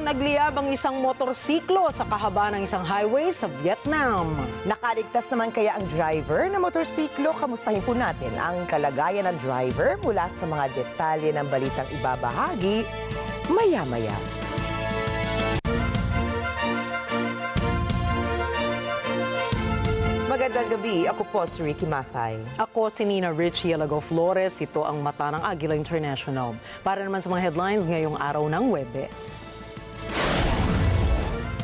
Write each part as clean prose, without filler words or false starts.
nagliyab ang isang motorsiklo sa kahabaan ng isang highway sa Vietnam. Nakaligtas naman kaya ang driver ng motorsiklo? Kamustahin po natin ang kalagayan ng driver mula sa mga detalye ng balitang ibabahagi maya-maya. Magandang gabi. Ako po si Ricky Mathay. Ako si Nina Richie Alago Flores. Ito ang mata ng Agila International. Para naman sa mga headlines ngayong araw ng Huwebes.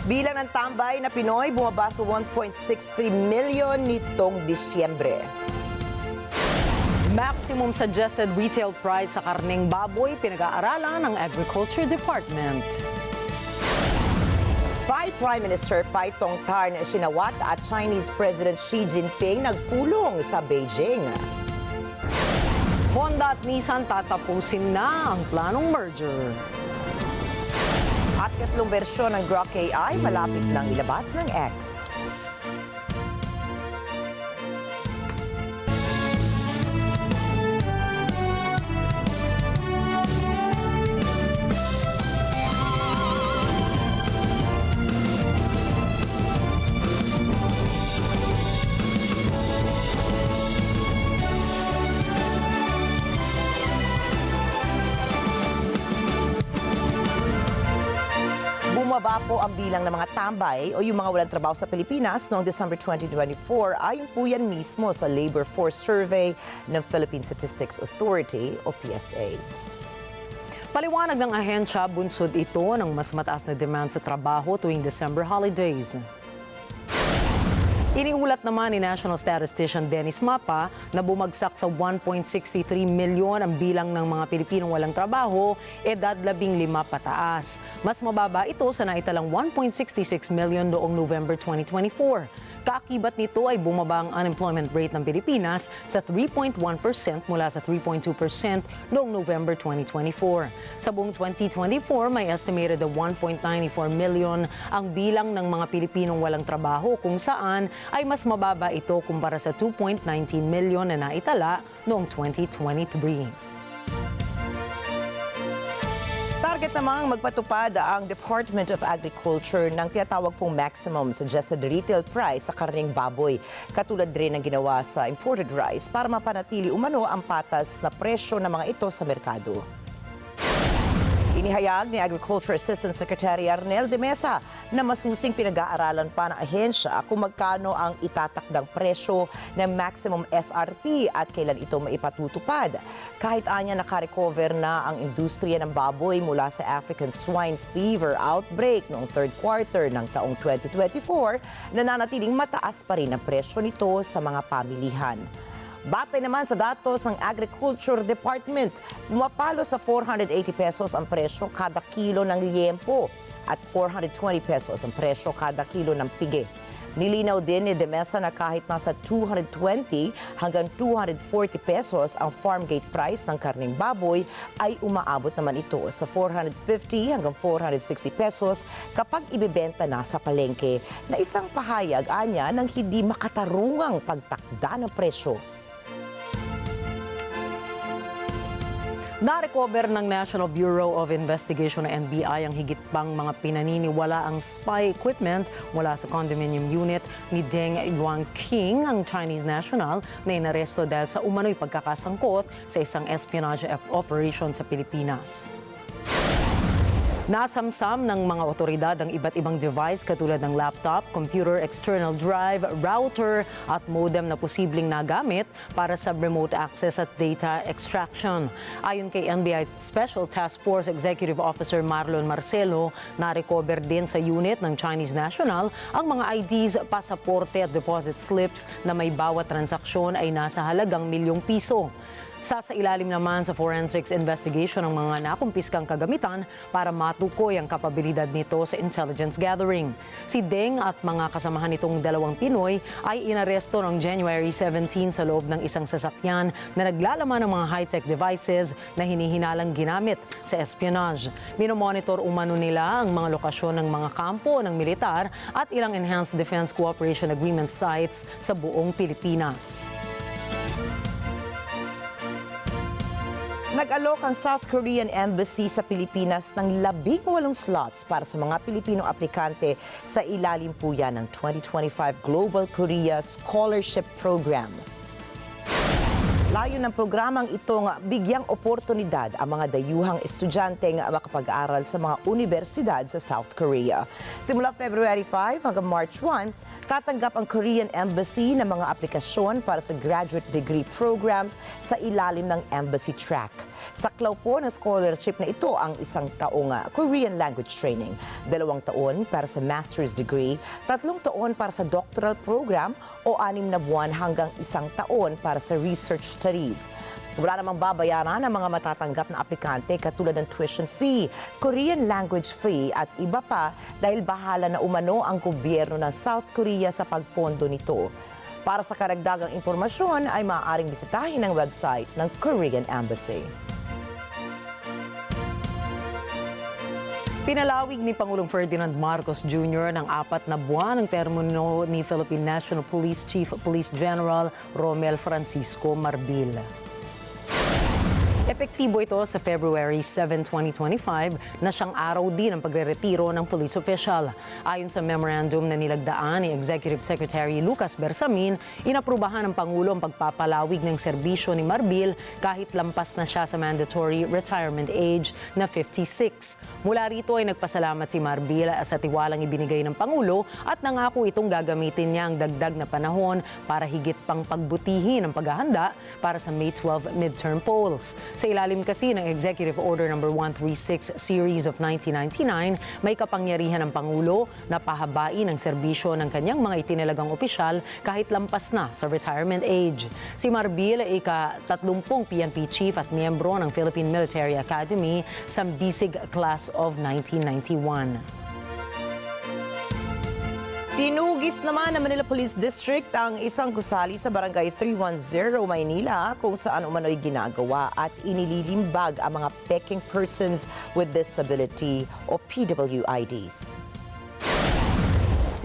Bilang ng tambay na Pinoy, bumaba sa 1.63 million nitong Disyembre. Maximum suggested retail price sa karneng baboy pinag-aaralan ng Agriculture Department. Prime Minister Pai Tong-Tarn Shinawat at Chinese President Xi Jinping nagpulong sa Beijing. Honda at Nissan tatapusin na ang planong merger. At katlong bersyon ng Grok AI malapit nang ilabas ng X. Bumaba po ang bilang ng mga tambay o yung mga walang trabaho sa Pilipinas noong December 2024 ayon po yan mismo sa Labor Force Survey ng Philippine Statistics Authority o PSA. Paliwanag ng ahensya, bunsod ito ng mas mataas na demand sa trabaho tuwing December holidays. Iniulat naman ni National Statistician Dennis Mapa na bumagsak sa 1.63 milyon ang bilang ng mga Pilipinong walang trabaho, edad 15 pataas. Mas mababa ito sa naitalang 1.66 million noong November 2024. Kaakibat nito ay bumaba ang unemployment rate ng Pilipinas sa 3.1% mula sa 3.2% noong November 2024. Sa buong 2024, may estimated na 1.94 million ang bilang ng mga Pilipinong walang trabaho kung saan ay mas mababa ito kumpara sa 2.19 million na naitala noong 2023. Target namang magpatupad ang Department of Agriculture ng tinatawag pong maximum suggested retail price sa karneng baboy. Katulad rin ng ginawa sa imported rice para mapanatili umano ang patas na presyo ng mga ito sa merkado. Inihayag ni Agriculture Assistant Secretary Arnel de Mesa na masusing pinag-aaralan pa ng ahensya kung magkano ang itatakdang presyo ng maximum SRP at kailan ito maipatutupad. Kahit anya nakarecover na ang industriya ng baboy mula sa African swine fever outbreak noong third quarter ng taong 2024, nananatiling mataas pa rin ang presyo nito sa mga pamilihan. Batay naman sa datos ng Agriculture Department, pumapalo sa 480 pesos ang presyo kada kilo ng liempo at 420 pesos ang presyo kada kilo ng pige. Nilinaw din ni De Mesa na kahit nasa 220 hanggang 240 pesos ang farm gate price ng karneng baboy, ay umaabot naman ito sa 450 hanggang 460 pesos kapag ibebenta na sa palengke, na isang pahayag anya ng hindi makatarungang pagtakda ng presyo. Na-recover ng National Bureau of Investigation na NBI ang higit pang mga pinaniniwalaang spy equipment mula sa condominium unit ni Deng Yuanqing, ang Chinese national na inaresto dahil sa umano'y pagkakasangkot sa isang espionage operation sa Pilipinas. Nasamsam ng mga otoridad ang iba't ibang device katulad ng laptop, computer, external drive, router at modem na posibleng nagamit para sa remote access at data extraction. Ayon kay NBI Special Task Force Executive Officer Marlon Marcelo, na-recover din sa unit ng Chinese national ang mga IDs, pasaporte at deposit slips na may bawat transaksyon ay nasa halagang ₱1,000,000. Sasailalim naman sa forensics investigation ng mga nakumpiskang kagamitan para matukoy ang kapabilidad nito sa intelligence gathering. Si Deng at mga kasamahan nitong dalawang Pinoy ay inaresto noong January 17 sa loob ng isang sasakyan na naglalaman ng mga high-tech devices na hinihinalang ginamit sa espionage. Minomonitor umano nila ang mga lokasyon ng mga kampo ng militar at ilang Enhanced Defense Cooperation Agreement sites sa buong Pilipinas. Nag-alok ang South Korean Embassy sa Pilipinas ng 18 slots para sa mga Pilipinong aplikante sa ilalim po yan ng 2025 Global Korea Scholarship Program. Layo ng programang itong bigyang oportunidad ang mga dayuhang estudyanteng makapag-aral sa mga universidad sa South Korea. Simula February 5 hanggang March 1, tatanggap ang Korean Embassy ng mga aplikasyon para sa graduate degree programs sa ilalim ng Embassy Track. Saklaw po ng scholarship na ito ang 1 taong Korean language training, 2 taon para sa master's degree, 3 taon para sa doctoral program o 6 na buwan hanggang 1 taon para sa research studies. Wala namang babayaran ang mga matatanggap na aplikante katulad ng tuition fee, Korean language fee at iba pa dahil bahala na umano ang gobyerno ng South Korea sa pagpondo nito. Para sa karagdagang impormasyon ay maaaring bisitahin ang website ng Korean Embassy. Pinalawig ni Pangulong Ferdinand Marcos Jr. ng 4 na buwan ang termino ni Philippine National Police Chief Police General Romel Francisco Marbil. Epektibo ito sa February 7, 2025 na siyang araw din ng pagreretiro ng police official. Ayon sa memorandum na nilagdaan ni Executive Secretary Lucas Bersamin, inaprubahan ng Pangulo ang pagpapalawig ng serbisyo ni Marbil kahit lampas na siya sa mandatory retirement age na 56. Mula rito ay nagpasalamat si Marbil sa tiwalang ibinigay ng Pangulo at nangako itong gagamitin niya ang dagdag na panahon para higit pang pagbutihin ang paghahanda para sa May 12 midterm polls. Sa ilalim kasi ng Executive Order No. 136 Series of 1999, may kapangyarihan ng Pangulo na pahabain ang serbisyo ng kanyang mga itinalagang opisyal kahit lampas na sa retirement age. Si Marbil ay ika-30 PNP Chief at miyembro ng Philippine Military Academy sa Bisig Class of 1991. Tinugis naman ng Manila Police District ang isang gusali sa Barangay 310, Maynila kung saan umano'y ginagawa at inililimbag ang mga peking persons with disability o PWIDs.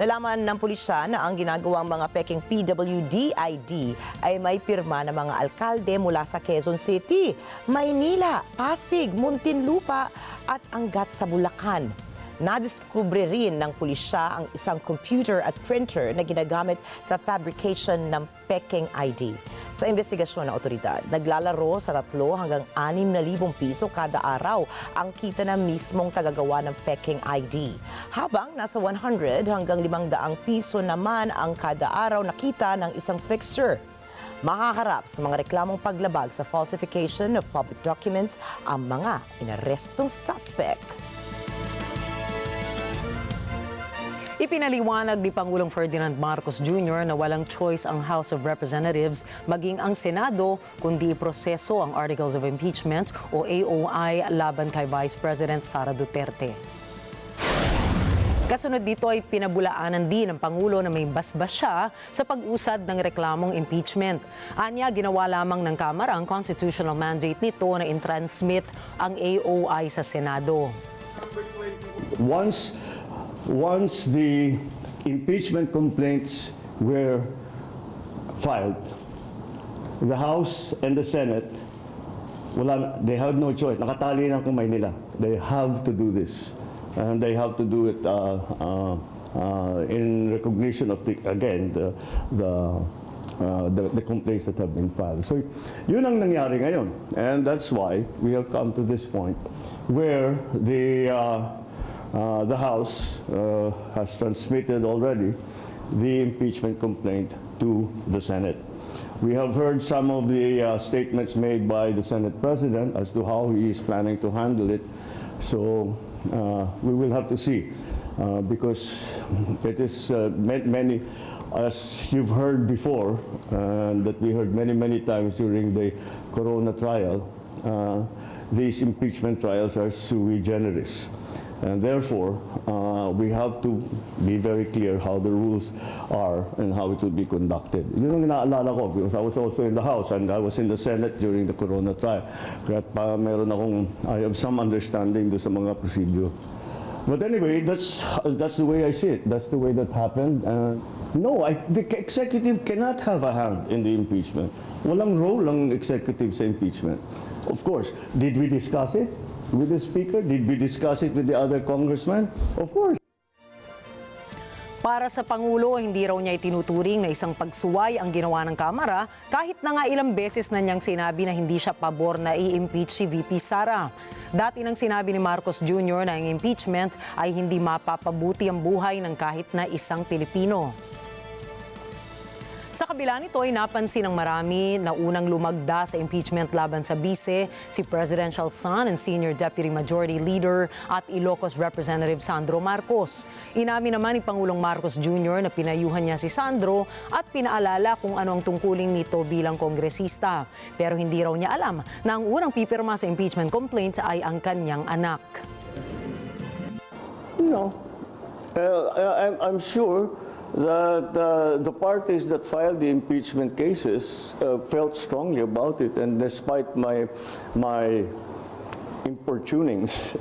Nalaman ng pulisya na ang ginagawang mga peking PWD ID ay may pirma ng mga alkalde mula sa Quezon City, Maynila, Pasig, Muntinlupa at Angat sa Bulacan. Nadiskubre rin ng pulisya ang isang computer at printer na ginagamit sa fabrication ng peking ID. Sa investigasyon ng otoridad, naglalaro sa 3 hanggang 6,000 piso kada araw ang kita ng mismong tagagawa ng peking ID. Habang nasa 100 hanggang 500 piso naman ang kada araw na kita ng isang fixer. Makaharap sa mga reklamong paglabag sa falsification of public documents ang mga inarestong suspect. Ipinaliwanag ni Pangulong Ferdinand Marcos Jr. na walang choice ang House of Representatives maging ang Senado kundi proseso ang Articles of Impeachment o AOI laban kay Vice President Sara Duterte. Kasunod dito ay pinabulaanan din ng Pangulo na may basbas siya sa pag-usad ng reklamong impeachment. Anya, ginawa lamang ng Kamara ang constitutional mandate nito na intransmit ang AOI sa Senado. Once the impeachment complaints were filed, the House and the Senate, they have no choice. Nakatali ng kamay nila. They have to do this. And they have to do it in recognition of the complaints that have been filed. So yun ang nangyari ngayon. And that's why we have come to this point where the House has transmitted already the impeachment complaint to the Senate. We have heard some of the statements made by the Senate President as to how he is planning to handle it. So we will have to see because it is many, as you've heard before, and that we heard many times during the Corona trial, these impeachment trials are sui generis. And therefore, we have to be very clear how the rules are and how it will be conducted. Yun ang inaalala ko because I was also in the House and I was in the Senate during the Corona trial. Kaya I have some understanding do sa mga procedure. But anyway, that's the way I see it. That's the way that happened. No, the executive cannot have a hand in the impeachment. Walang role ang executive sa impeachment. Of course, did we discuss it with the Speaker? Did we discuss it with the other congressmen? Of course. Para sa Pangulo, hindi raw niya itinuturing na isang pagsuway ang ginawa ng Kamara kahit na nga ilang beses na niyang sinabi na hindi siya pabor na i-impeach si VP Sara. Dati nang sinabi ni Marcos Jr. na ang impeachment ay hindi mapapabuti ang buhay ng kahit na isang Pilipino. Sa kabila nito ay napansin ng marami na unang lumagda sa impeachment laban sa Bise, si Presidential son and Senior Deputy Majority Leader at Ilocos Representative Sandro Marcos. Inamin naman ni Pangulong Marcos Jr. na pinayuhan niya si Sandro at pinaalala kung ano ang tungkulin nito bilang kongresista. Pero hindi raw niya alam na ang unang pipirma sa impeachment complaint ay ang kanyang anak. No. I'm sure that the parties that filed the impeachment cases felt strongly about it, and despite my importunings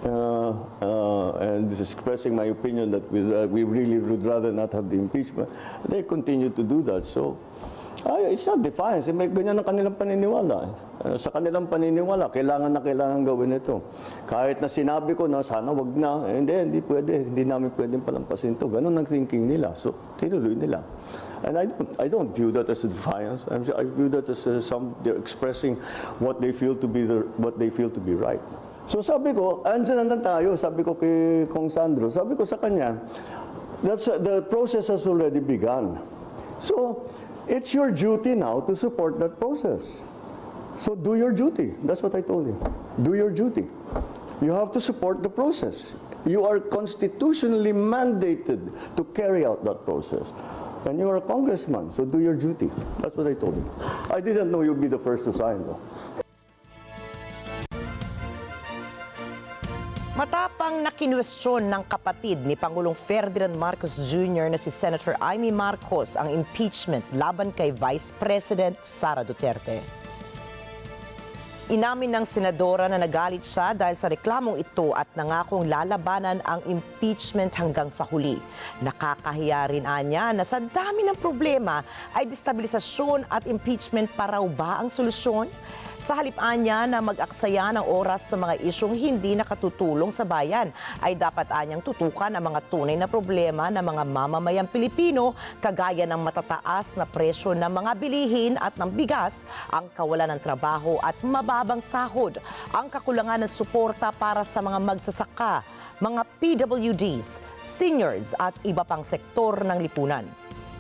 and expressing my opinion that we really would rather not have the impeachment, they continue to do that. So it's not defiance. May ganyan ang kanilang paniniwala. Sa kanilang paniniwala, kailangan gawin ito. Kahit na sinabi ko na sana wag na, hindi pwede, hindi namin pwedeng palampasin ito. Ganun ang thinking nila. So, tinuloy nila. And I don't view that as a defiance. I view that as they're expressing what they feel to be right. So sabi ko, andyan tayo, sabi ko kay Kong Sandro, sabi ko sa kanya, the process has already begun. So, it's your duty now to support that process. So do your duty. That's what I told him. Do your duty. You have to support the process. You are constitutionally mandated to carry out that process. And you are a congressman, so do your duty. That's what I told him. I didn't know you'd be the first to sign, though. Matapang na kinwestiyon ng kapatid ni Pangulong Ferdinand Marcos Jr. na si Senator Amy Marcos ang impeachment laban kay Vice President Sara Duterte. Inamin ng senadora na nagalit siya dahil sa reklamong ito at nangakong lalabanan ang impeachment hanggang sa huli. Nakakahiya rin anya na sa dami ng problema ay destabilisasyon at impeachment pa raw ba ang solusyon? Sa halip anya na mag-aksaya ng oras sa mga isyong hindi nakatutulong sa bayan, ay dapat anyang tutukan ang mga tunay na problema ng mga mamamayang Pilipino, kagaya ng matataas na presyo ng mga bilihin at ng bigas, ang kawalan ng trabaho at mababang sahod, ang kakulangan ng suporta para sa mga magsasaka, mga PWDs, seniors at iba pang sektor ng lipunan.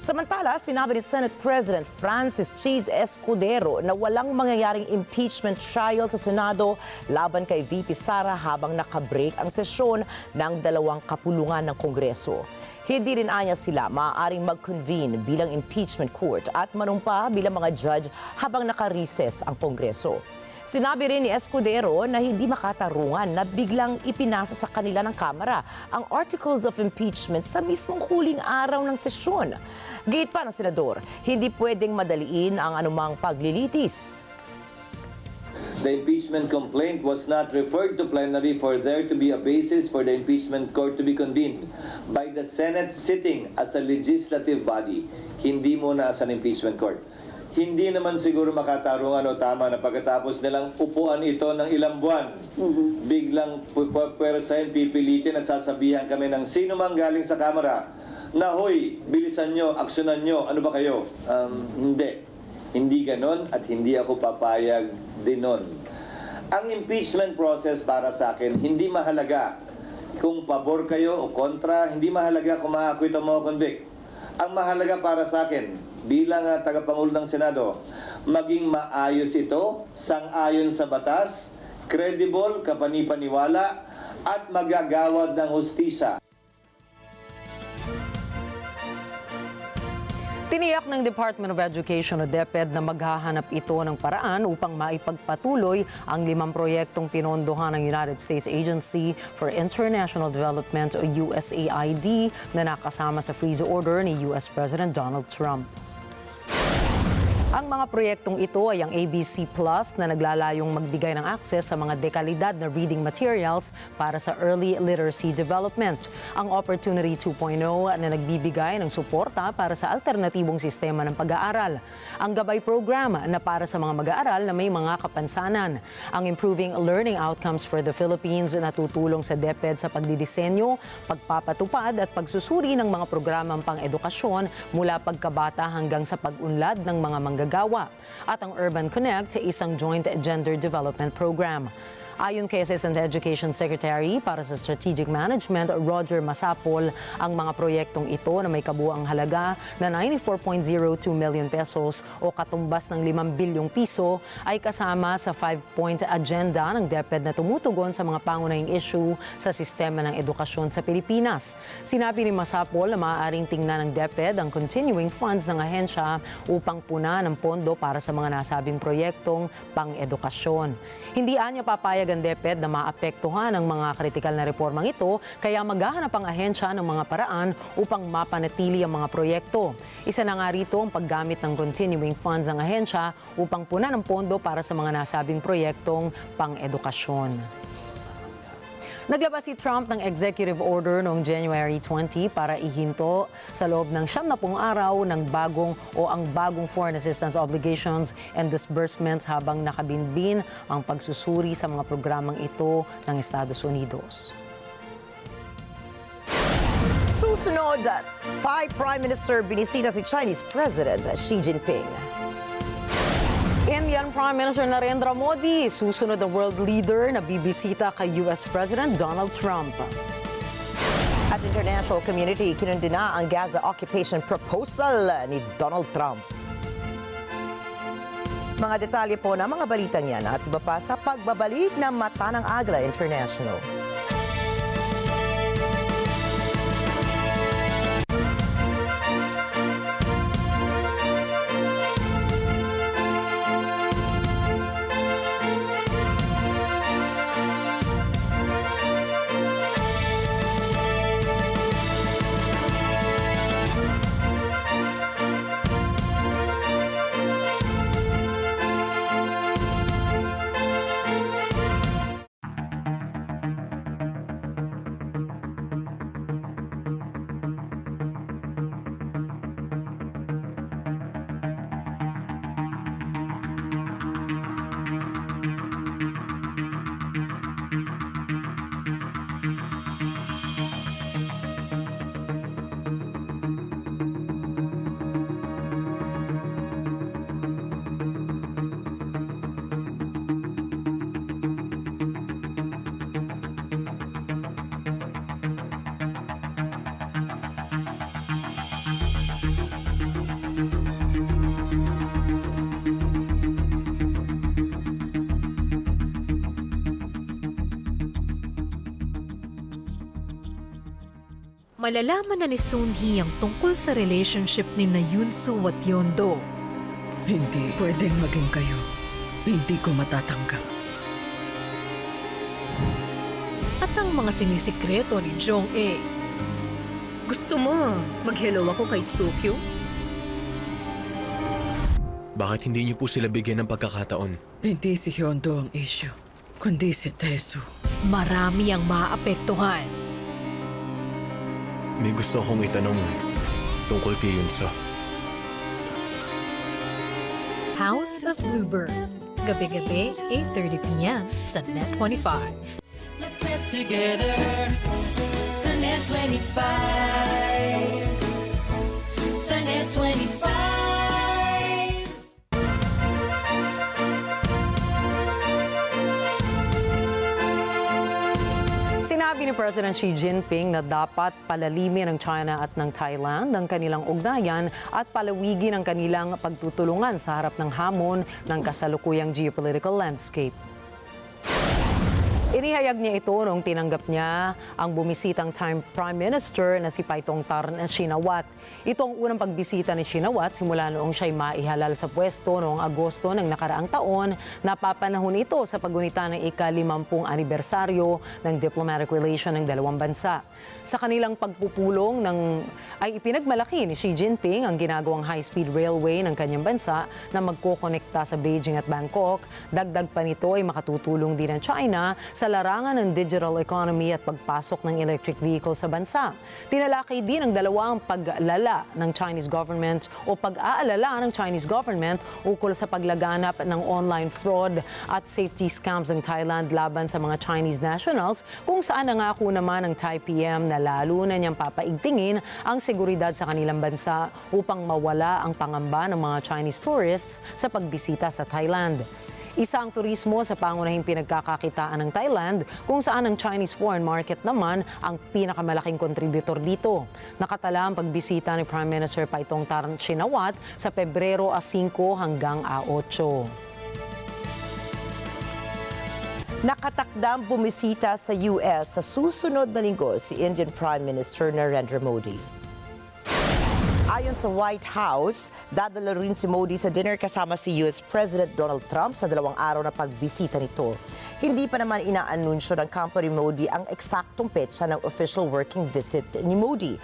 Samantala, sinabi ni Senate President Francis Cheese Escudero na walang mangyayaring impeachment trial sa Senado laban kay VP Sara habang nakabreak ang sesyon ng dalawang kapulungan ng Kongreso. Hindi rin anya sila maaaring mag-convene bilang impeachment court at manumpa bilang mga judge habang naka-recess ang Kongreso. Sinabi rin ni Escudero na hindi makatarungan na biglang ipinasa sa kanila ng Kamara ang Articles of Impeachment sa mismong huling araw ng sesyon. Gayit pa ng Senador, hindi pwedeng madaliin ang anumang paglilitis. The impeachment complaint was not referred to plenary for there to be a basis for the impeachment court to be convened by the Senate sitting as a legislative body, hindi muna as an impeachment court. Hindi naman siguro makatarungan o tama na pagkatapos nilang upuan ito ng ilang buwan, biglang pwersahin, pipilitin at sasabihan kami ng sino mang galing sa Kamara na, hoy, bilisan nyo, aksyonan nyo, ano ba kayo? Hindi ganon at hindi ako papayag din nun. Ang impeachment process para sa akin, hindi mahalaga kung pabor kayo o kontra, hindi mahalaga kung ma-acquit o ma-convict. Ang mahalaga para sa akin, bilang tagapangulo ng Senado, maging maayos ito, sang-ayon sa batas, credible, kapanipaniwala, at magagawad ng hustisya. Tiniyak ng Department of Education o DepEd na maghahanap ito ng paraan upang maipagpatuloy ang 5 proyektong pinondohan ng United States Agency for International Development o USAID na nakasama sa freeze order ni US President Donald Trump. Ang mga proyektong ito ay ang ABC Plus na naglalayong magbigay ng access sa mga dekalidad na reading materials para sa early literacy development. Ang Opportunity 2.0 na nagbibigay ng suporta para sa alternatibong sistema ng pag-aaral. Ang Gabay Program na para sa mga mag-aaral na may mga kapansanan. Ang Improving Learning Outcomes for the Philippines na tutulong sa DepEd sa pagdidisenyo, pagpapatupad at pagsusuri ng mga programang pang-edukasyon mula pagkabata hanggang sa pag-unlad ng mga manggagawa. At ang Urban Connect, isang joint gender development program. Ayon kay Assistant Education Secretary para sa Strategic Management, Roger Masapol, ang mga proyektong ito na may kabuang halaga na 94.02 million pesos o katumbas ng 5 bilyong piso ay kasama sa 5-point agenda ng DepEd na tumutugon sa mga pangunahing issue sa sistema ng edukasyon sa Pilipinas. Sinabi ni Masapol na maaaring tingnan ng DepEd ang continuing funds ng ahensya upang puna ng pondo para sa mga nasabing proyektong pang-edukasyon. Hindi anya papayag ang DepEd na maapektuhan ang mga kritikal na reformang ito, kaya maghahanap ang ahensya ng mga paraan upang mapanatili ang mga proyekto. Isa na nga rito ang paggamit ng continuing funds ng ahensya upang punan ng pondo para sa mga nasabing proyektong pang-edukasyon. Naglabas si Trump ng executive order noong January 20 para ihinto sa loob ng 70 araw ng bagong foreign assistance obligations and disbursements habang nakabinbin ang pagsusuri sa mga programang ito ng Estados Unidos. Susunod, 5 Prime Minister binisita si Chinese President Xi Jinping. Indian Prime Minister Narendra Modi, susunod na world leader na bibisita kay US President Donald Trump. At international community, kinundina ang Gaza occupation proposal ni Donald Trump. Mga detalye po ng mga balitang yan at iba pa sa pagbabalik ng Mata ng Agila International. Malalaman na ni Sunhee ang tungkol sa relationship ni na Yunsu at Yondo. Hindi pwedeng maging kayo. Hindi ko matatanggap. At ang mga sinisikreto ni Jong-e. Gusto mo mag-hello ako kay Sukyo? Bakit hindi niyo po sila bigyan ng pagkakataon? Hindi si Hyondo ang issue, kundi si Tesu. Marami ang maapektuhan. May gusto akong itanong tungkol kay Yunso. House of Bluebird. Gabi-gabi, 8:30 p.m. sa NET25. Let's get together sa NET25. Sa NET25. Sinabi ni President Xi Jinping na dapat palalimin ng China at ng Thailand ang kanilang ugnayan at palawigin ang kanilang pagtutulungan sa harap ng hamon ng kasalukuyang geopolitical landscape. Inihayag niya ito noong tinanggap niya ang bumisitang Prime Minister na si Paitongtarn Shinawatra. Ito ang unang pagbisita ni Shinawatra simula noong siya'y maihalal sa pwesto noong Agosto ng nakaraang taon. Napapanahon ito sa paggunita ng ika-50 anibersaryo ng diplomatic relation ng dalawang bansa. Sa kanilang pagpupulong ay ipinagmalaki ni Xi Jinping ang ginagawang high-speed railway ng kanyang bansa na magkokonekta sa Beijing at Bangkok. Dagdag pa nito ay makatutulong din ang China sa larangan ng digital economy at pagpasok ng electric vehicle sa bansa. Tinalakay din ang dalawang paglala ng Chinese government o pag-aalala ng Chinese government ukol sa paglaganap ng online fraud at safety scams ng Thailand laban sa mga Chinese nationals, kung saan nangako naman ng Thai PM na lalo na niyang papaigtingin ang seguridad sa kanilang bansa upang mawala ang pangamba ng mga Chinese tourists sa pagbisita sa Thailand. Isa ang turismo sa pangunahing pinagkakakitaan ng Thailand, kung saan ang Chinese foreign market naman ang pinakamalaking kontributor dito. Nakatala ang pagbisita ni Prime Minister Paitongtarn Shinawat sa Pebrero 5 hanggang 8. Nakatakdang bumisita sa US sa susunod na linggo si Indian Prime Minister Narendra Modi. Ayon sa White House, dadala rin si Modi sa dinner kasama si US President Donald Trump sa 2 araw na pagbisita nito. Hindi pa naman inaanunsyo ng company Modi ang eksaktong petsa ng official working visit ni Modi.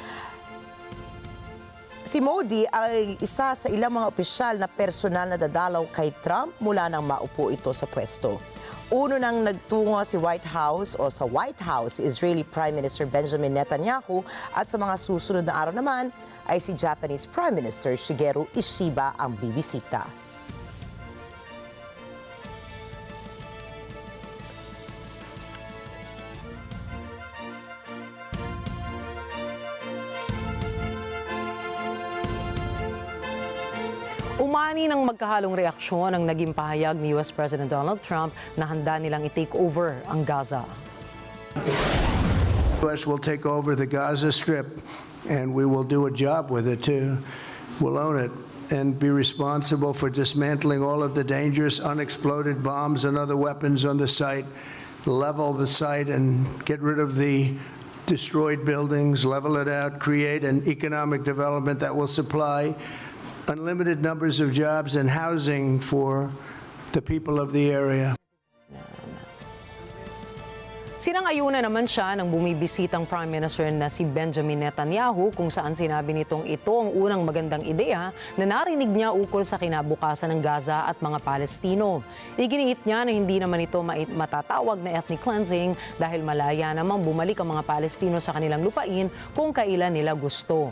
Si Modi ay isa sa ilang mga opisyal na personal na dadalaw kay Trump mula nang maupo ito sa pwesto. Uno nang nagtungo sa White House, Israeli Prime Minister Benjamin Netanyahu, at sa mga susunod na araw naman ay si Japanese Prime Minister Shigeru Ishiba ang bibisita. Umani ng magkahalong reaksyon ang naging pahayag ni US President Donald Trump na handa nilang i-take over ang Gaza. US will take over the Gaza Strip and we will do a job with it too. We'll own it and be responsible for dismantling all of the dangerous unexploded bombs and other weapons on the site, level the site and get rid of the destroyed buildings, level it out, create an economic development that will supply unlimited numbers of jobs and housing for the people of the area. Sinang-ayunan naman siya ng bumibisitang Prime Minister na si Benjamin Netanyahu, kung saan sinabi nitong ito ang unang magandang ideya na narinig niya ukol sa kinabukasan ng Gaza at mga Palestino. Iginiit niya na hindi naman ito matatawag na ethnic cleansing dahil malaya namang bumalik ang mga Palestino sa kanilang lupain kung kailan nila gusto.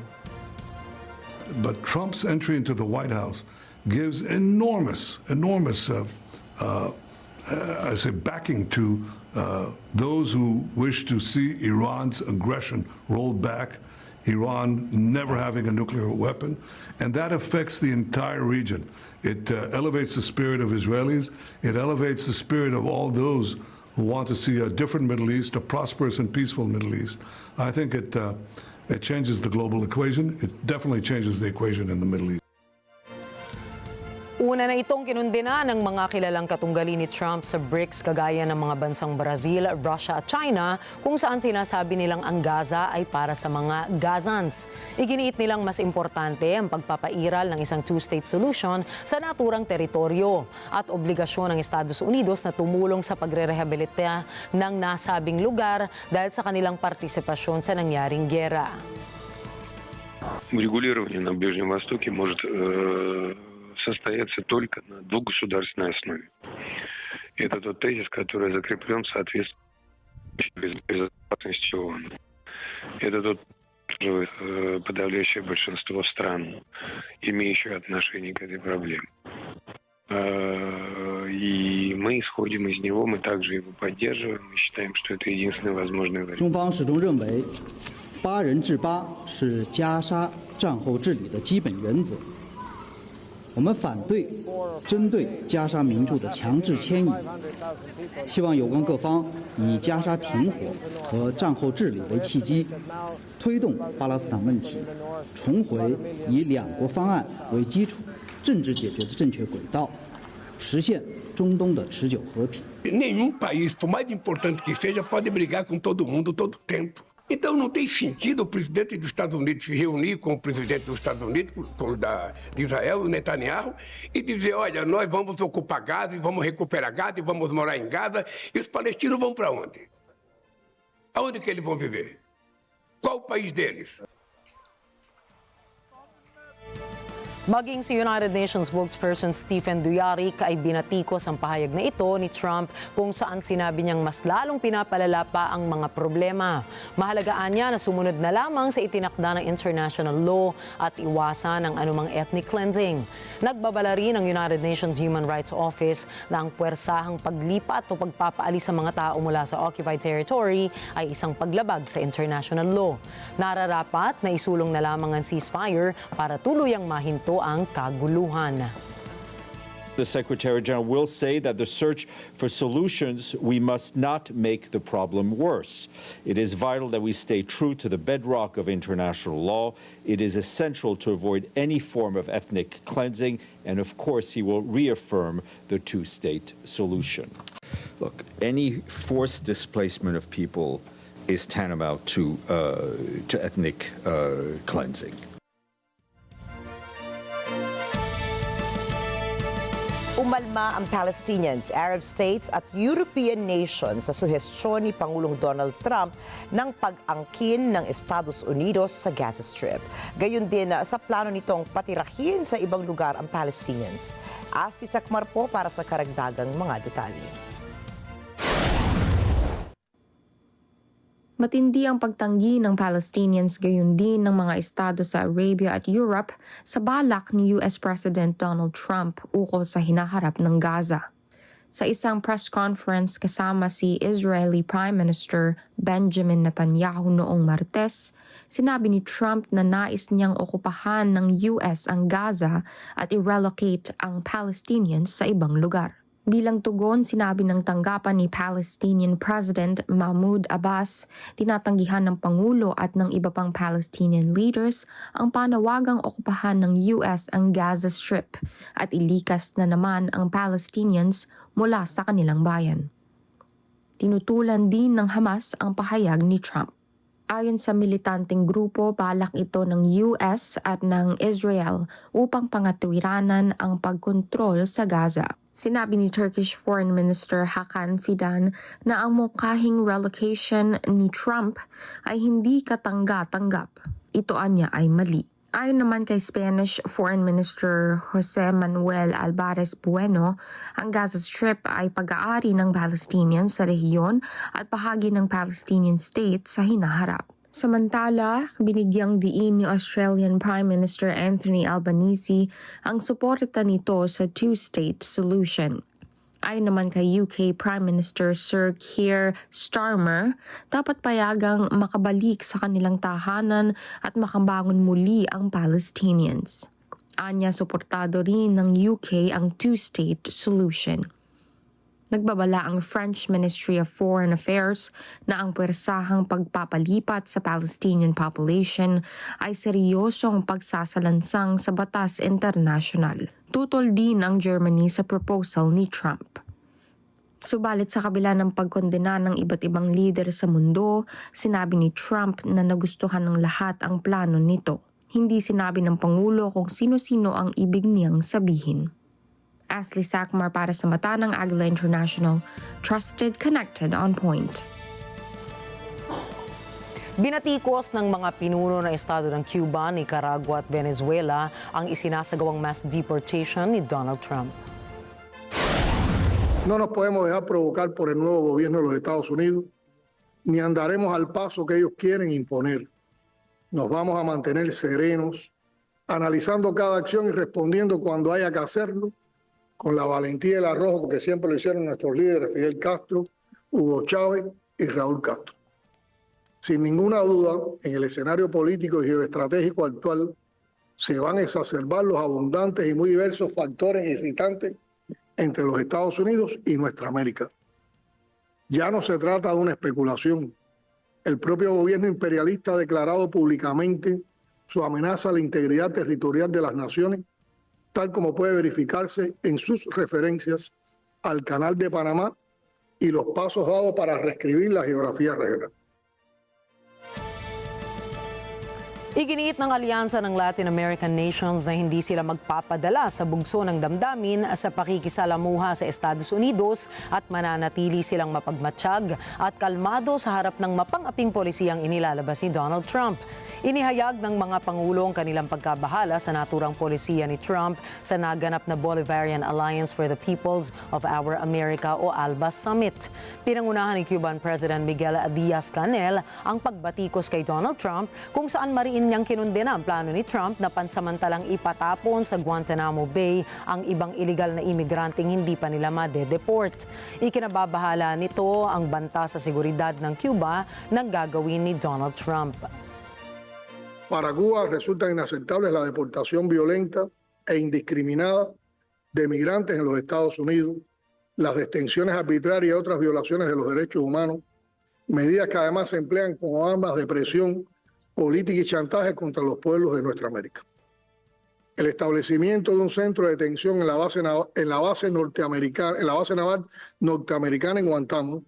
But Trump's entry into the White House gives enormous backing to those who wish to see Iran's aggression rolled back, Iran never having a nuclear weapon, and that affects the entire region. It elevates the spirit of Israelis, it elevates the spirit of all those who want to see a different Middle East, a prosperous and peaceful Middle East. I think it changes the global equation. It definitely changes the equation in the Middle East. Una na itong kinundina ng mga kilalang katunggali ni Trump sa BRICS kagaya ng mga bansang Brazil, Russia at China, kung saan sinasabi nilang ang Gaza ay para sa mga Gazans. Iginiit nilang mas importante ang pagpapairal ng isang two-state solution sa naturang teritoryo at obligasyon ng Estados Unidos na tumulong sa pagre-rehabilita ng nasabing lugar dahil sa kanilang partisipasyon sa nangyaring giyera. Урегулирование на Ближнем Востоке может состояться только на двухгосударственной основе. Это тот тезис, который закреплен в соответствии с безопасностью ООН. Это тот подавляющее большинство стран, имеющих отношение к этой проблеме. И мы исходим из него, мы также его поддерживаем, мы считаем, что это единственный возможный вариант. 中方始终认为，8人制8是加沙战后治理的基本原则。我们反对针对加沙民众的强制迁移，希望有关各方以加沙停火和战后治理为契机，推动巴勒斯坦问题重回以两国方案为基础政治解决的正确轨道，实现中东的持久和平。Nenhum país, por mais importante que seja, pode brigar com todo mundo todo tempo. Então não tem sentido o presidente dos Estados Unidos se reunir com o presidente dos Estados Unidos, de Israel, o Netanyahu, e dizer, olha, nós vamos ocupar Gaza, e vamos recuperar Gaza, e vamos morar em Gaza, e os palestinos vão para onde? Aonde que eles vão viver? Qual o país deles? Maging si United Nations spokesperson Stephen Dujarric ay binatikos ang pahayag na ito ni Trump kung saan sinabi niyang mas lalong pinapalala pa ang mga problema. Mahalagaan niya na sumunod na lamang sa itinakda ng international law at iwasan ang anumang ethnic cleansing. Nagbabala rin ang United Nations Human Rights Office na ang puwersahang paglipat o pagpapaalis sa mga tao mula sa occupied territory ay isang paglabag sa international law. Nararapat na isulong na lamang ang ceasefire para tuluyang mahinto ang kaguluhan. The Secretary General will say that the search for solutions, we must not make the problem worse. It is vital that we stay true to the bedrock of international law. It is essential to avoid any form of ethnic cleansing, and of course he will reaffirm the two-state solution. Look, any forced displacement of people is tantamount to ethnic cleansing. Umalma ang Palestinians, Arab states at European nations sa suhestyon ni Pangulong Donald Trump ng pag-angkin ng Estados Unidos sa Gaza Strip. Gayon din sa plano nitong patirahin sa ibang lugar ang Palestinians. Si Sakmar po para sa karagdagang mga detalye. Matindi ang pagtanggi ng Palestinians gayon din ng mga estado sa Arabia at Europe sa balak ni US President Donald Trump ukol sa hinaharap ng Gaza. Sa isang press conference kasama si Israeli Prime Minister Benjamin Netanyahu noong Martes, sinabi ni Trump na nais niyang okupahan ng US ang Gaza at i-relocate ang Palestinians sa ibang lugar. Bilang tugon, sinabi ng tanggapan ni Palestinian President Mahmoud Abbas, tinatanggihan ng Pangulo at ng iba pang Palestinian leaders ang panawagang okupahan ng US ang Gaza Strip at ilikas na naman ang Palestinians mula sa kanilang bayan. Tinutulan din ng Hamas ang pahayag ni Trump. Ayon sa militanteng grupo, balak ito ng US at ng Israel upang pangatwiranan ang pagkontrol sa Gaza. Sinabi ni Turkish Foreign Minister Hakan Fidan na ang mukahing relocation ni Trump ay hindi katangga-tanggap. Ito anya ay mali. Ayon naman kay Spanish Foreign Minister Jose Manuel Alvarez Bueno, ang Gaza Strip ay pag-aari ng Palestinians sa rehiyon at bahagi ng Palestinian state sa hinaharap. Samantala, binigyang diin ni Australian Prime Minister Anthony Albanese ang suporta nito sa two-state solution. Ayon naman kay UK Prime Minister Sir Keir Starmer, dapat payagang makabalik sa kanilang tahanan at makabangon muli ang Palestinians. Anya, suportado rin ng UK ang two-state solution. Nagbabala ang French Ministry of Foreign Affairs na ang puwersahang pagpapalipat sa Palestinian population ay seryosong pagsasalansang sa batas internasyonal. Tutol din ang Germany sa proposal ni Trump. Subalit sa kabila ng pagkondena ng iba't ibang lider sa mundo, sinabi ni Trump na nagustuhan ng lahat ang plano nito. Hindi sinabi ng Pangulo kung sino-sino ang ibig niyang sabihin. Ashley Sakmar para sa mata ng Agila International, trusted, connected, on point. Binatikos ng mga pinuno ng estado ng Cuba, Nicaragua at Venezuela ang isinasagawang mass deportation ni Donald Trump. No nos podemos dejar provocar por el nuevo gobierno de los Estados Unidos, ni andaremos al paso que ellos quieren imponer. Nos vamos a mantener serenos, analizando cada acción y respondiendo cuando haya que hacerlo, con la valentía y el arrojo que siempre lo hicieron nuestros líderes Fidel Castro, Hugo Chávez y Raúl Castro. Sin ninguna duda, en el escenario político y geoestratégico actual se van a exacerbar los abundantes y muy diversos factores irritantes entre los Estados Unidos y nuestra América. Ya no se trata de una especulación. El propio gobierno imperialista ha declarado públicamente su amenaza a la integridad territorial de las naciones, tal como puede verificarse en sus referencias al Canal de Panamá y los pasos dados para reescribir la geografía regional. Iginiit ng alyansa ng Latin American nations na hindi sila magpapadala sa bugso ng damdamin sa pakikisalamuha sa Estados Unidos at mananatili silang mapagmatsyag at kalmado sa harap ng mapang-aping polisiyang inilalabas ni Donald Trump. Inihayag ng mga pangulo ang kanilang pagkabahala sa naturang polisiya ni Trump sa naganap na Bolivarian Alliance for the Peoples of Our America o ALBA Summit. Pinangunahan ni Cuban President Miguel Diaz-Canel ang pagbatikos kay Donald Trump kung saan mariin niyang kinundena ang plano ni Trump na pansamantalang ipatapon sa Guantanamo Bay ang ibang iligal na imigranteng hindi pa nila madedeport. Ikinababahala nito ang banta sa seguridad ng Cuba na gagawin ni Donald Trump. Para Cuba resulta inaceptable la deportación violenta e indiscriminada de migrantes en los Estados Unidos, las detenciones arbitrarias y otras violaciones de los derechos humanos, medidas que además se emplean como armas de presión política y chantaje contra los pueblos de nuestra América. El establecimiento de un centro de detención en la base naval norteamericana en Guantánamo,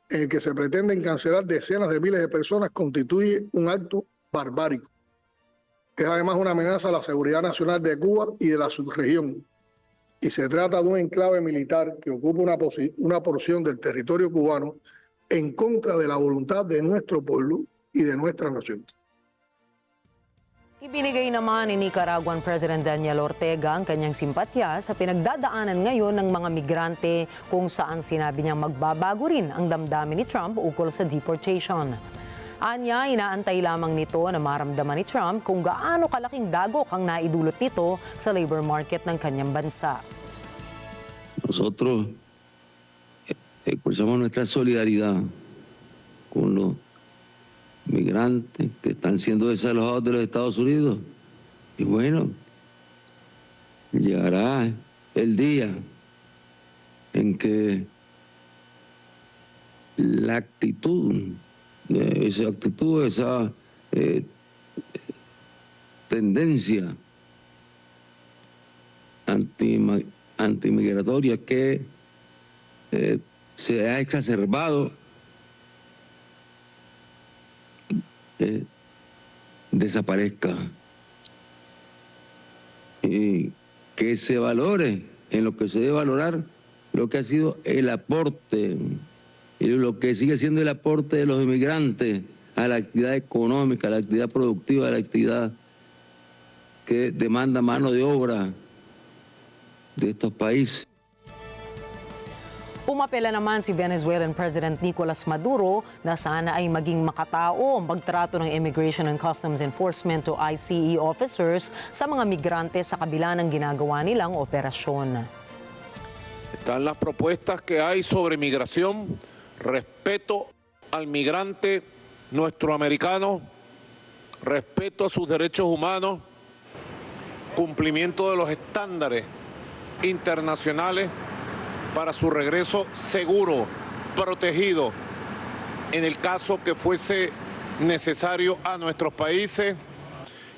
en el que se pretenden cancelar decenas de miles de personas, constituye un acto barbárico. Es además una amenaza a la seguridad nacional de Cuba y de la subregión. Y se trata de un enclave militar que ocupa una porción del territorio cubano en contra de la voluntad de nuestro pueblo y de nuestra nación. Ibinigay naman ni Nicaraguan President Daniel Ortega ang kanyang simpatya sa pinagdadaanan ngayon ng mga migrante kung saan sinabi niyang magbabago rin ang damdamin ni Trump ukol sa deportation. Anya, inaantay lamang nito na maramdaman ni Trump kung gaano kalaking dagok ang naidulot nito sa labor market ng kanyang bansa. Nosotros expresamos nuestra solidaridad con los migrantes que están siendo desalojados de los Estados Unidos. Y bueno, llegará el día en que la actitud, esa tendencia antimigratoria que se ha exacerbado desaparezca y que se valore en lo que se debe valorar lo que ha sido el aporte y lo que sigue siendo el aporte de los inmigrantes a la actividad económica, a la actividad productiva, a la actividad que demanda mano de obra de estos países. Umapela naman si Venezuelan President Nicolas Maduro na sana ay maging makatao ang pagtrato ng Immigration and Customs Enforcement o ICE officers sa mga migrante sa kabila ng ginagawa nilang operasyon. Están las propuestas que hay sobre migración, respeto al migrante nuestro americano, respeto a sus derechos humanos, cumplimiento de los estándares internacionales para su regreso seguro, protegido, en el caso que fuese necesario a nuestros países.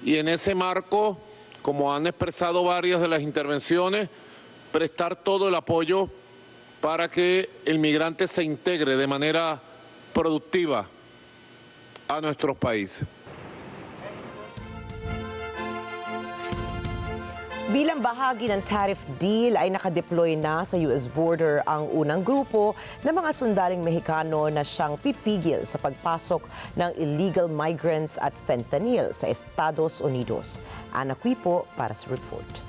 Y en ese marco, como han expresado varias de las intervenciones, prestar todo el apoyo para que el migrante se integre de manera productiva a nuestros países. Bilang bahagi ng tariff deal ay nakadeploy na sa US border ang unang grupo ng mga sundaling Mexicano na siyang pipigil sa pagpasok ng illegal migrants at fentanyl sa Estados Unidos. Ana Quipo para sa report.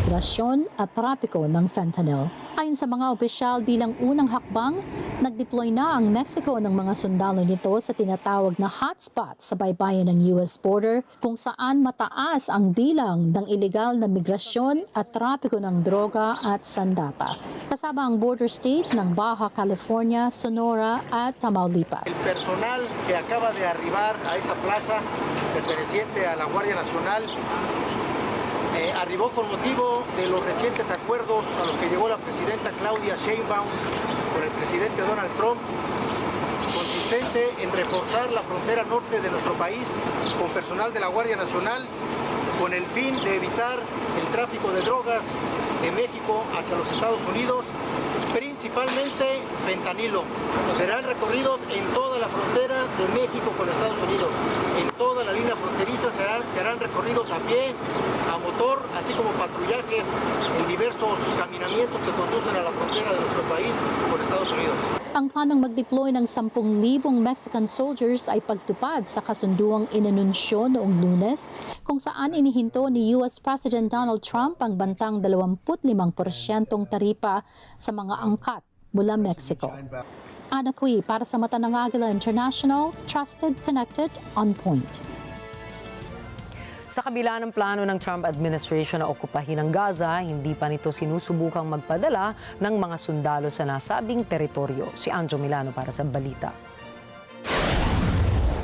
Migrasyon at trapiko ng fentanyl. Ayon sa mga opisyal, bilang unang hakbang, nag-deploy na ang Mexico ng mga sundalo nito sa tinatawag na hotspot sa baybayin ng US border kung saan mataas ang bilang ng illegal na migrasyon at trapiko ng droga at sandata. Kasama ang border states ng Baja California, Sonora at Tamaulipas. El personal que acaba de arribar a esta plaza perteneciente a la Guardia Nacional arribó con motivo de los recientes acuerdos a los que llegó la presidenta Claudia Sheinbaum con el presidente Donald Trump, consistente en reforzar la frontera norte de nuestro país con personal de la Guardia Nacional con el fin de evitar el tráfico de drogas de México hacia los Estados Unidos, principalmente fentanilo. Serán recorridos en toda la frontera de México con Estados Unidos. En toda la línea fronteriza serán recorridos a pie, a motor, así como patrullajes en diversos caminamientos que conducen a la frontera de nuestro país con Estados Unidos. Ang planong mag-deploy ng 10,000 Mexican soldiers ay pagtupad sa kasunduang inanunsyo noong Lunes kung saan inihinto ni US President Donald Trump ang bantang 25% taripa sa mga angkat mula Mexico. Ana Cui para sa Mata ng Agila International, trusted, connected, on point. Sa kabila ng plano ng Trump administration na okupahin ang Gaza, hindi pa nito sinusubukang magpadala ng mga sundalo sa nasabing teritoryo. Si Anjo Milano para sa balita.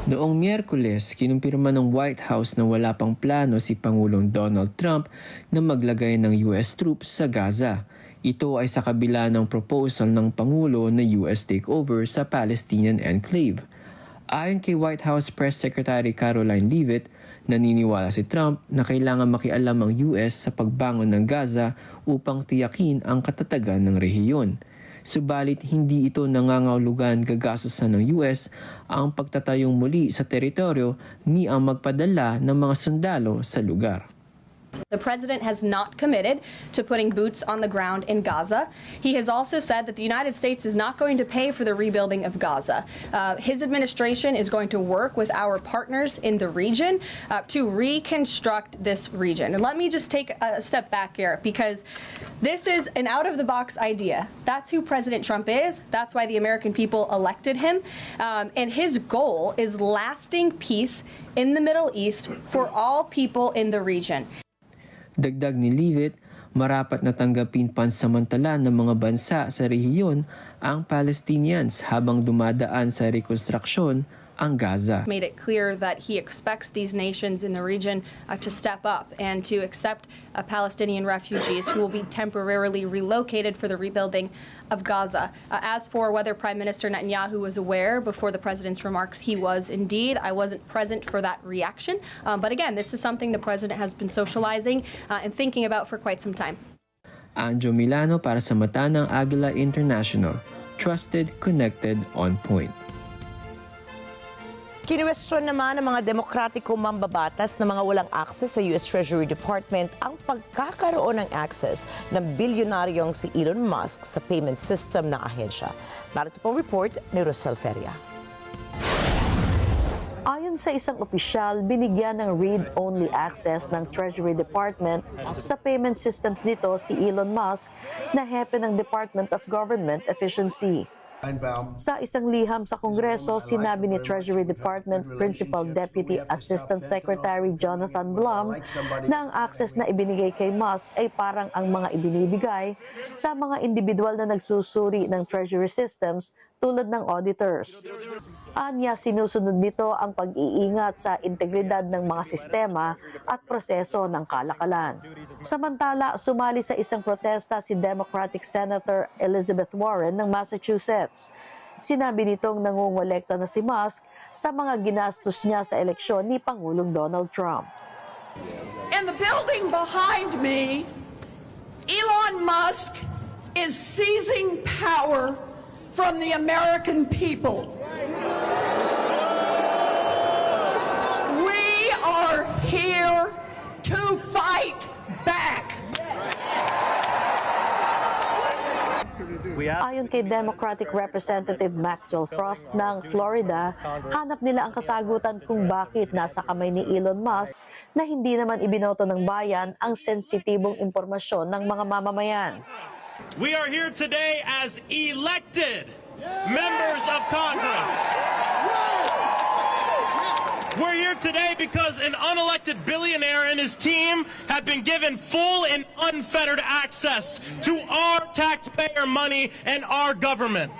Noong Miyerkules, kinumpirma ng White House na wala pang plano si Pangulong Donald Trump na maglagay ng US troops sa Gaza. Ito ay sa kabila ng proposal ng Pangulo na US takeover sa Palestinian enclave. Ayon kay White House Press Secretary Caroline Leavitt, naniniwala si Trump na kailangan makialam ang US sa pagbangon ng Gaza upang tiyakin ang katatagan ng rehiyon. Subalit hindi ito nangangahulugan gagastusan ng US ang pagtatayong muli sa teritoryo ni ang magpadala ng mga sundalo sa lugar. The president has not committed to putting boots on the ground in Gaza. He has also said that the United States is not going to pay for the rebuilding of Gaza. His administration is going to work with our partners in the region to reconstruct this region. And let me just take a step back here, because this is an out-of-the-box idea. That's who President Trump is. That's why the American people elected him. And his goal is lasting peace in the Middle East for all people in the region. Dagdag ni Leavitt, marapat na tanggapin pansamantala ng mga bansa sa rehiyon ang Palestinians habang dumadaan sa rekonstruksyon ang Gaza. Made it clear that he expects these nations in the region to step up and to accept Palestinian refugees who will be temporarily relocated for the rebuilding of Gaza. As for whether Prime Minister Netanyahu was aware before the president's remarks, he was indeed. I wasn't present for that reaction. But again, this is something the president has been socializing and thinking about for quite some time. Anjo Milano para sa Mata ng Agila International. Trusted, connected, on point. Kinuwestiyon naman ng mga demokratiko mambabatas na mga walang access sa US Treasury Department ang pagkakaroon ng access ng bilyonaryong si Elon Musk sa payment system ng ahensya. Narito pong report ni Rosel Feria. Ayon sa isang opisyal, binigyan ng read-only access ng Treasury Department sa payment systems nito si Elon Musk na hepe ng Department of Government Efficiency. Sa isang liham sa Kongreso, sinabi ni Treasury Department Principal Deputy Assistant Secretary Jonathan Blum na ang access na ibinigay kay Musk ay parang ang mga ibinibigay sa mga individual na nagsusuri ng Treasury systems tulad ng auditors. Anya, sinusunod nito ang pag-iingat sa integridad ng mga sistema at proseso ng kalakalan. Samantala, sumali sa isang protesta si Democratic Senator Elizabeth Warren ng Massachusetts. Sinabi nitong nangungolekta na si Musk sa mga ginastos niya sa eleksyon ni Pangulong Donald Trump. In the building behind me, Elon Musk is seizing power from the American people. We are here to fight back. Ayon kay Democratic Representative Maxwell Frost ng Florida, hanap nila ang kasagutan kung bakit nasa kamay ni Elon Musk na hindi naman ibinoto ng bayan ang sensitibong impormasyon ng mga mamamayan. We are here today as elected members of Congress. We're here today because an unelected billionaire and his team have been given full and unfettered access to our taxpayer money and our government.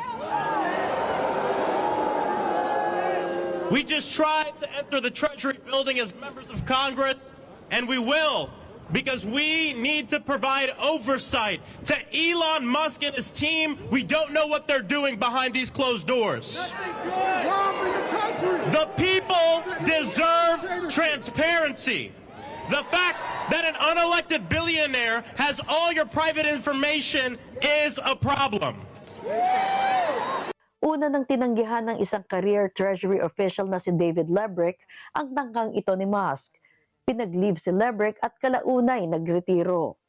We just tried to enter the Treasury building as members of Congress, and we will, because we need to provide oversight to Elon Musk and his team. We don't know what they're doing behind these closed doors. The people deserve transparency. The fact that an unelected billionaire has all your private information is a problem. Una nang tinanggihan ng isang career Treasury official na si David Lebrick ang tangkang ito ni Musk. Pinag-leave si Lebrick at kalaunay nagretiro.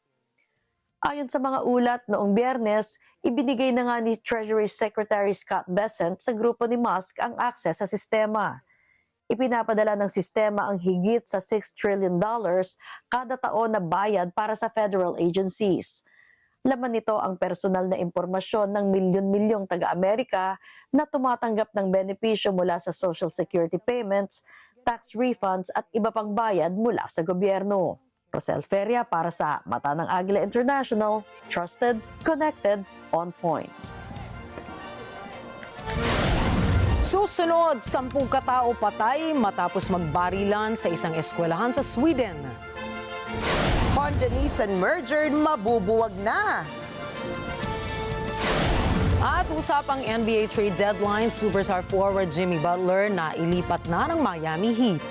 Ayon sa mga ulat, noong Biyernes, ibinigay na nga ni Treasury Secretary Scott Bessent sa grupo ni Musk ang access sa sistema. Ipinapadala ng sistema ang higit sa $6 trillion kada taon na bayad para sa federal agencies. Laman nito ang personal na impormasyon ng milyon-milyong taga-Amerika na tumatanggap ng benepisyo mula sa Social Security payments, tax refunds at iba pang bayad mula sa gobyerno. Rosel Feria para sa Mata ng Agila International, trusted, connected, on point. Susunod, 10 katao patay matapos magbarilan sa isang eskwelahan sa Sweden. Condonese merger mabubuwag na. At usapang NBA trade deadline, superstar forward Jimmy Butler na ilipat na ng Miami Heat.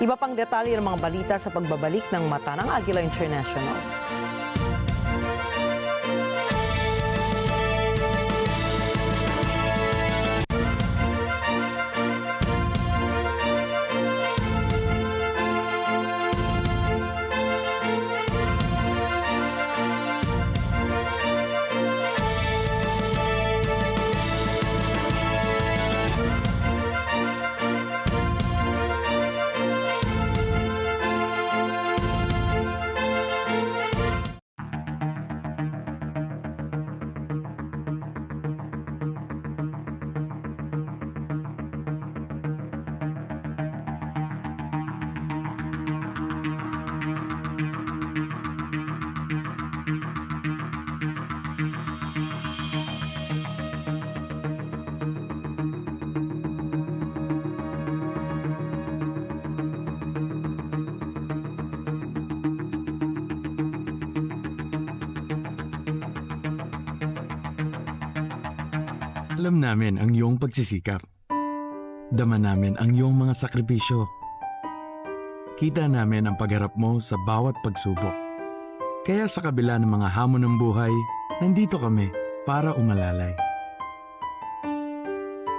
Iba pang detalye ng mga balita sa pagbabalik ng Mata ng Agila International. Alam namin ang iyong pagsisikap. Dama namin ang iyong mga sakripisyo. Kita namin ang pagharap mo sa bawat pagsubok. Kaya sa kabila ng mga hamon ng buhay, nandito kami para umalalay.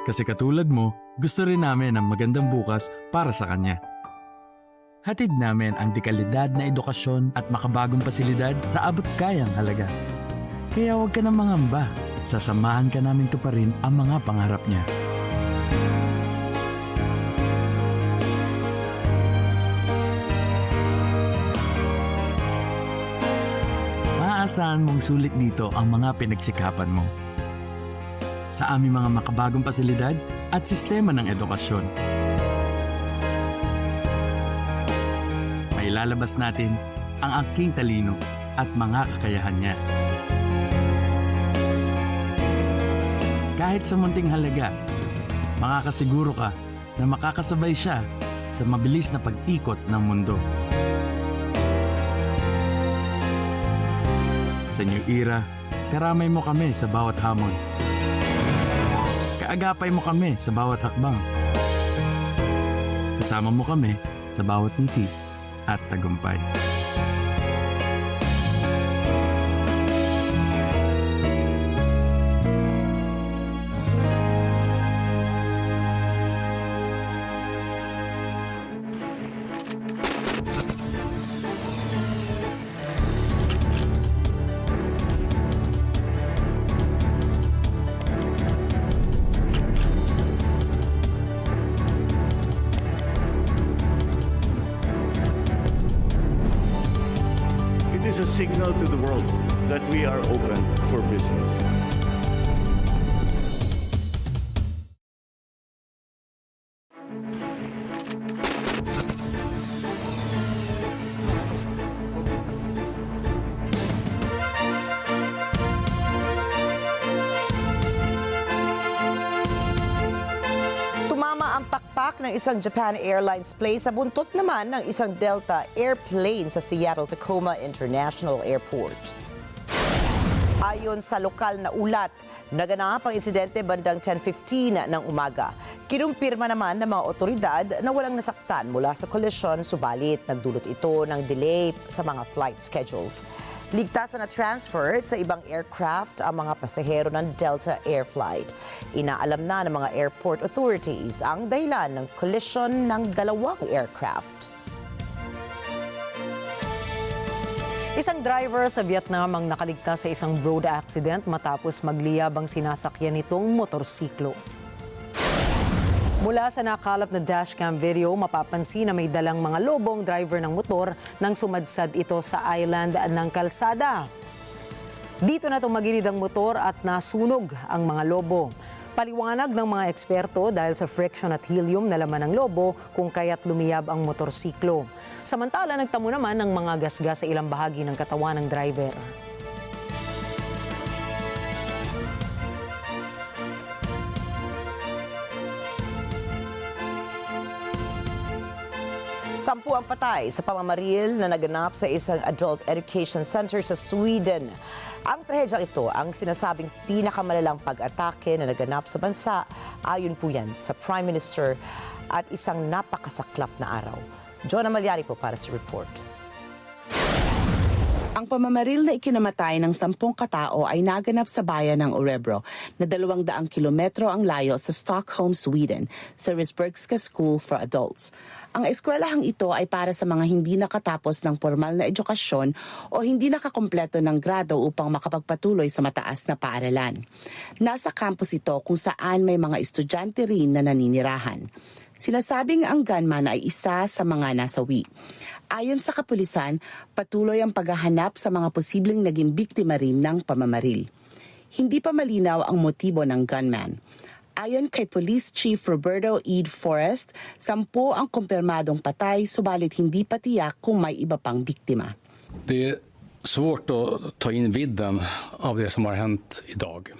Kasi katulad mo, gusto rin namin ang magandang bukas para sa kanya. Hatid namin ang dekalidad na edukasyon at makabagong pasilidad sa abot kayang halaga. Kaya huwag ka nang mangamba. Sasamahan ka namin tuparin ang mga pangarap niya. Maaasahan mong sulit dito ang mga pinagsikapan mo. Sa aming mga makabagong pasilidad at sistema ng edukasyon. Mailalabas natin ang aking talino at mga kakayahan niya. Kahit sa munting halaga, makakasiguro ka na makakasabay siya sa mabilis na pag-ikot ng mundo. Sa new era, karamay mo kami sa bawat hamon. Kaagapay mo kami sa bawat hakbang. Kasama mo kami sa bawat ngiti at tagumpay. It is a signal to the world that we are open for business. Tumama ang pakpak ng isang Japan Airlines plane sa buntot naman ng isang Delta airplane sa Seattle-Tacoma International Airport. Ayon sa lokal na ulat, naganap ang insidente bandang 10:15 ng umaga. Kinumpirma naman ng mga otoridad na walang nasaktan mula sa collision, subalit nagdulot ito ng delay sa mga flight schedules. Ligtas na transfer sa ibang aircraft ang mga pasahero ng Delta Air Flight. Inaalam na ng mga airport authorities ang dahilan ng collision ng dalawang aircraft. Isang driver sa Vietnam ang nakaligtas sa isang road accident matapos magliyab ang sinasakyan nitong motorsiklo. Mula sa nakalap na dashcam video, mapapansin na may dalang mga lobong driver ng motor nang sumadsad ito sa island ng kalsada. Dito na tumagilid ang motor at nasunog ang mga lobo. Paliwanag ng mga eksperto dahil sa friction at helium na laman ng lobo kung kaya't lumiyab ang motorsiklo. Samantala, nagtamo naman ng mga gasgas sa ilang bahagi ng katawan ng driver. Sampu ang patay sa pamamaril na naganap sa isang adult education center sa Sweden. Ang trahedyang ito ang sinasabing pinakamalalang pag-atake na naganap sa bansa. Ayon po yan sa Prime Minister at isang napakasaklap na araw. Jonah Malyari po para sa report. Ang pamamaril na ikinamatay ng 10 katao ay naganap sa bayan ng Örebro na 200 kilometro ang layo sa Stockholm, Sweden, sa Risbergska School for Adults. Ang eskwelahang ito ay para sa mga hindi nakatapos ng formal na edukasyon o hindi nakakumpleto ng grado upang makapagpatuloy sa mataas na paaralan. Nasa campus ito kung saan may mga estudyante rin na naninirahan. Sinasabing ang gunman ay isa sa mga nasawi. Ayon sa kapulisan, patuloy ang paghahanap sa mga posibleng naging biktima rin ng pamamaril. Hindi pa malinaw ang motibo ng gunman. Ayon kay Police Chief Roberto E. Forrest, 10 ang kumpirmadong patay, subalit hindi pa tiyak kung may iba pang biktima. Det är svårt att ta in vidden av det som har hänt idag.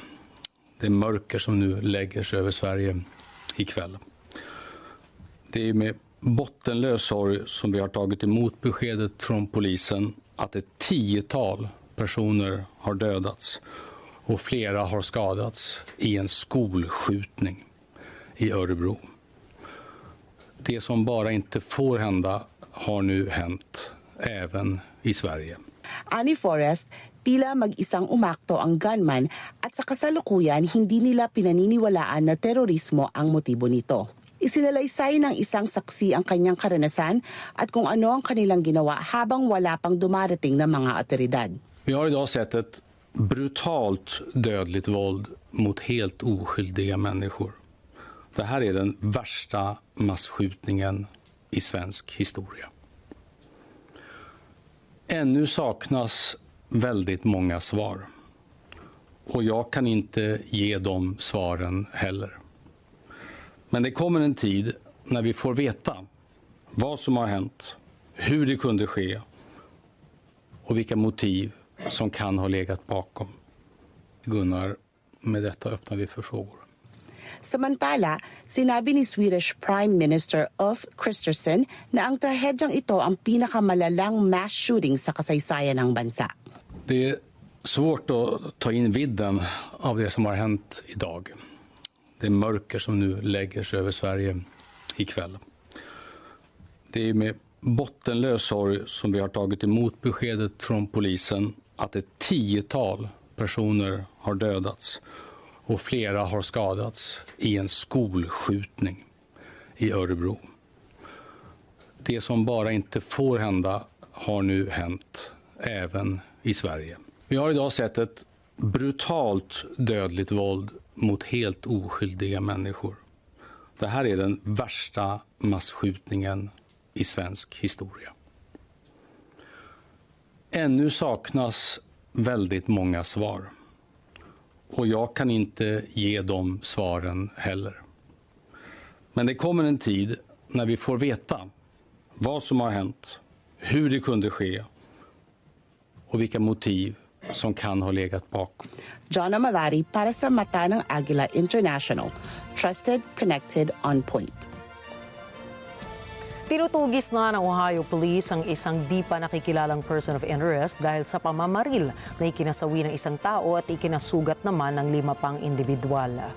Det mörker som nu lägger sig över Sverige ikväll. Det är med bottenlös sorg som vi har tagit emot beskedet från polisen att ett 10-tal personer har dödats och flera har skadats i en skolskjutning i Örebro. Det som bara inte får hända har nu hänt även i Sverige. Ani Forrest, tila mag-isang umakto ang gunman at sa kasalukuyan hindi nila pinaniniwalaan na terorismo ang motibo nito. Isinalaysay ng isang saksi ang kanyang karanasan at kung ano ang kanilang ginawa habang wala pang dumarating na mga otoridad. Vi har idag sett ett brutalt dödligt våld mot helt oskyldiga människor. Det här är den värsta massskjutningen i svensk historia. Ännu saknas väldigt många svar. Och jag kan inte ge de svaren heller. Men det kommer en tid när vi får veta vad som har hänt, hur det kunde ske och vilka motiv som kan ha legat bakom. Gunnar, med detta öppnar vi för frågor. Samantala, sinabi ni Swedish Prime Minister Ulf Kristersson na ang trahedyang ito ang pinakamalalang mass shooting sa kasaysayan ng bansa. Det är svårt att ta in vidden av det som har hänt idag. Det mörker som nu lägger sig över Sverige ikväll. Det är med bottenlös sorg som vi har tagit emot beskedet från polisen att ett 10-tal personer har dödats och flera har skadats i en skolskjutning i Örebro. Det som bara inte får hända har nu hänt även i Sverige. Vi har idag sett ett brutalt dödligt våld mot helt oskyldiga människor. Det här är den värsta massskjutningen i svensk historia. Ännu saknas väldigt många svar. Och jag kan inte ge de svaren heller. Men det kommer en tid när vi får veta vad som har hänt, hur det kunde ske och vilka motiv som kan ha legat bakom. Jonah Malyari para sa mata ng Agila International. Trusted, connected, on point. Tinutugis na ng Ohio Police ang isang di pa nakikilalang person of interest dahil sa pamamaril na ikinasawi ng isang tao at ikinasugat naman ng 5 pang individual.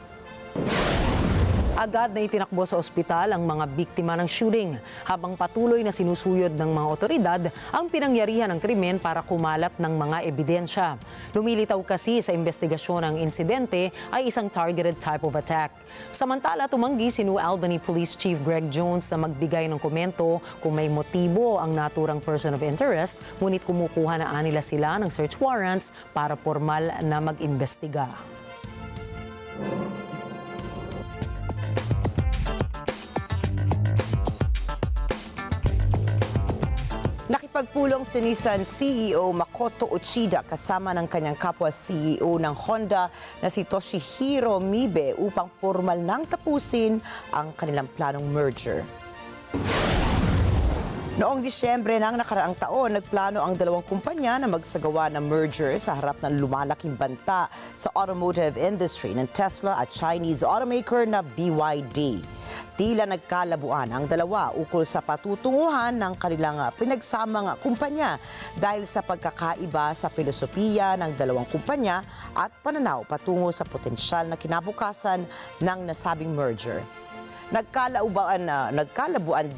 Agad na itinakbo sa ospital ang mga biktima ng shooting habang patuloy na sinusuyod ng mga otoridad ang pinangyarihan ng krimen para kumalap ng mga ebidensya. Lumilitaw kasi sa investigasyon ng insidente ay isang targeted type of attack. Samantala, tumanggi si New Albany Police Chief Greg Jones na magbigay ng komento kung may motibo ang naturang person of interest, ngunit kumukuha na nila sila ng search warrants para formal na mag-imbestiga. Nakipagpulong si Nissan CEO Makoto Uchida kasama ng kanyang kapwa CEO ng Honda na si Toshihiro Mibe upang formal nang tapusin ang kanilang planong merger. Noong Disyembre ng nakaraang taon, nagplano ang dalawang kumpanya na magsagawa ng merger sa harap ng lumalaking banta sa automotive industry ng Tesla at Chinese automaker na BYD. Tila nagkalabuan ang dalawa ukol sa patutunguhan ng kanilang pinagsamang kumpanya dahil sa pagkakaiba sa filosofiya ng dalawang kumpanya at pananaw patungo sa potensyal na kinabukasan ng nasabing merger. Nagkalabuan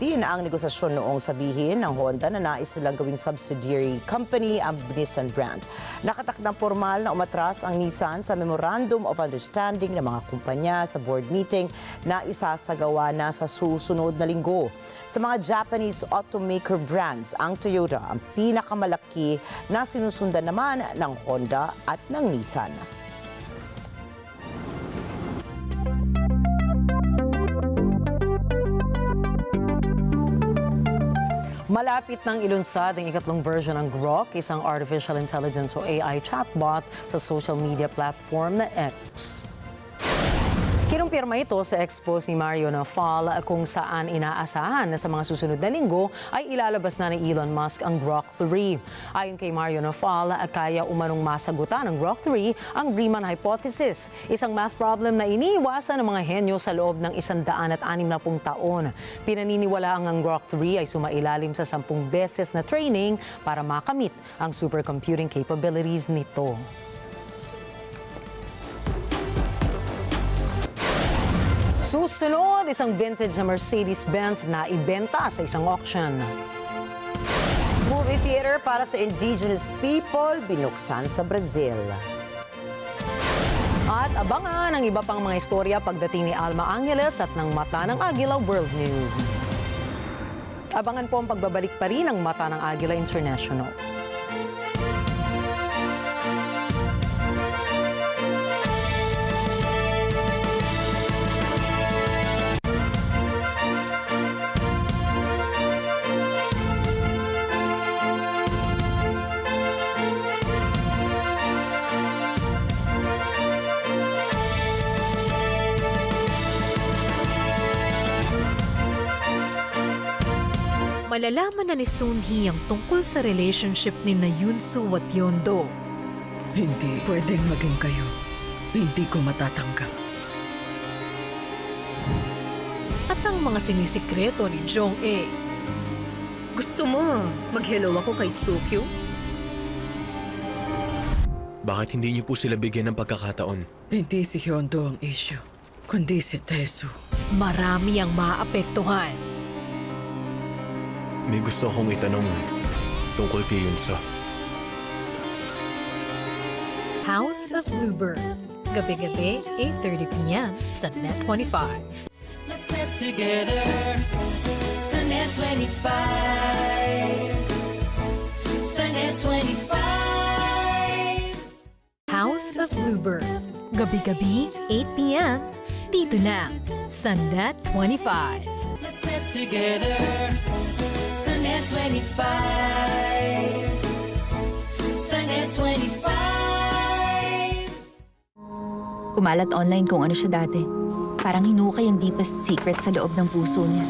din ang negosasyon noong sabihin ng Honda na nais silang gawing subsidiary company ang Nissan brand. Nakatakdang formal na umatras ang Nissan sa Memorandum of Understanding ng mga kumpanya sa board meeting na isasagawa na sa susunod na linggo. Sa mga Japanese automaker brands, ang Toyota ang pinakamalaki na sinusundan naman ng Honda at ng Nissan. Malapit nang ilunsad ang ikatlong version ng Grok, isang artificial intelligence o AI chatbot sa social media platform na X. Kinumpirma ito sa expose ni Mario Nafal kung saan inaasahan na sa mga susunod na linggo ay ilalabas na ni Elon Musk ang Grok 3. Ayon kay Mario Nafal, kaya umanong masagutan ng Grok 3 ang Riemann hypothesis, isang math problem na iniiwasan ng mga henyo sa loob ng 160 taon. Pinaniniwalaang ang Grok 3 ay sumailalim sa 10 beses na training para makamit ang supercomputing capabilities nito. Susunod, isang vintage na Mercedes-Benz na ibenta sa isang auction. Movie theater para sa indigenous people binuksan sa Brazil. At abangan ang iba pang mga istorya pagdating ni Alma Angeles at ng Mata ng Agila World News. Abangan po ang pagbabalik pa rin ng Mata ng Agila International. Malalaman na ni Sunhee ang tungkol sa relationship ni na Yunsu at Yondo. Hindi pwedeng maging kayo. Hindi ko matatanggap. At ang mga sinisikreto ni Jong-e. Gusto mo mag-hello ako kay Sukyo? Bakit hindi niyo po sila bigyan ng pagkakataon? Hindi si Hyondo ang issue, kundi si Tesu. Marami ang maapektuhan. May gusto akong itanong tungkol kay Yunso. House of Bluebird. Gabi-gabi, 8:30 p.m. sa NET25. Let's get together sa NET25. Sa NET25. House of Bluebird. Gabi-gabi, 8 p.m. Dito lang sa NET25. Let's get together sa NET25. Sa NET25. Kumalat online kung ano siya dati. Parang hinukay ang deepest secret sa loob ng puso niya.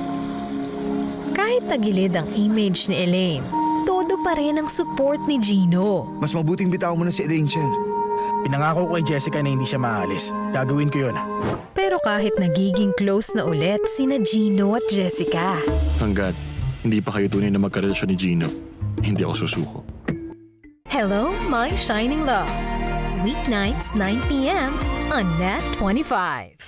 Kahit tagilid ang image ni Elaine, todo pa rin ang support ni Gino. Mas mabuting bitaw mo na si Elaine Chen. Pinangako ko kay Jessica na hindi siya maalis. Gagawin ko yun. Pero kahit nagiging close na ulit sina Gino at Jessica. Hanggat Hindi pa kayo tunay na magkarelasyon ni Gino. Hindi ako susuko. Hello, my shining love. Weeknights, 9 p.m. on NET25.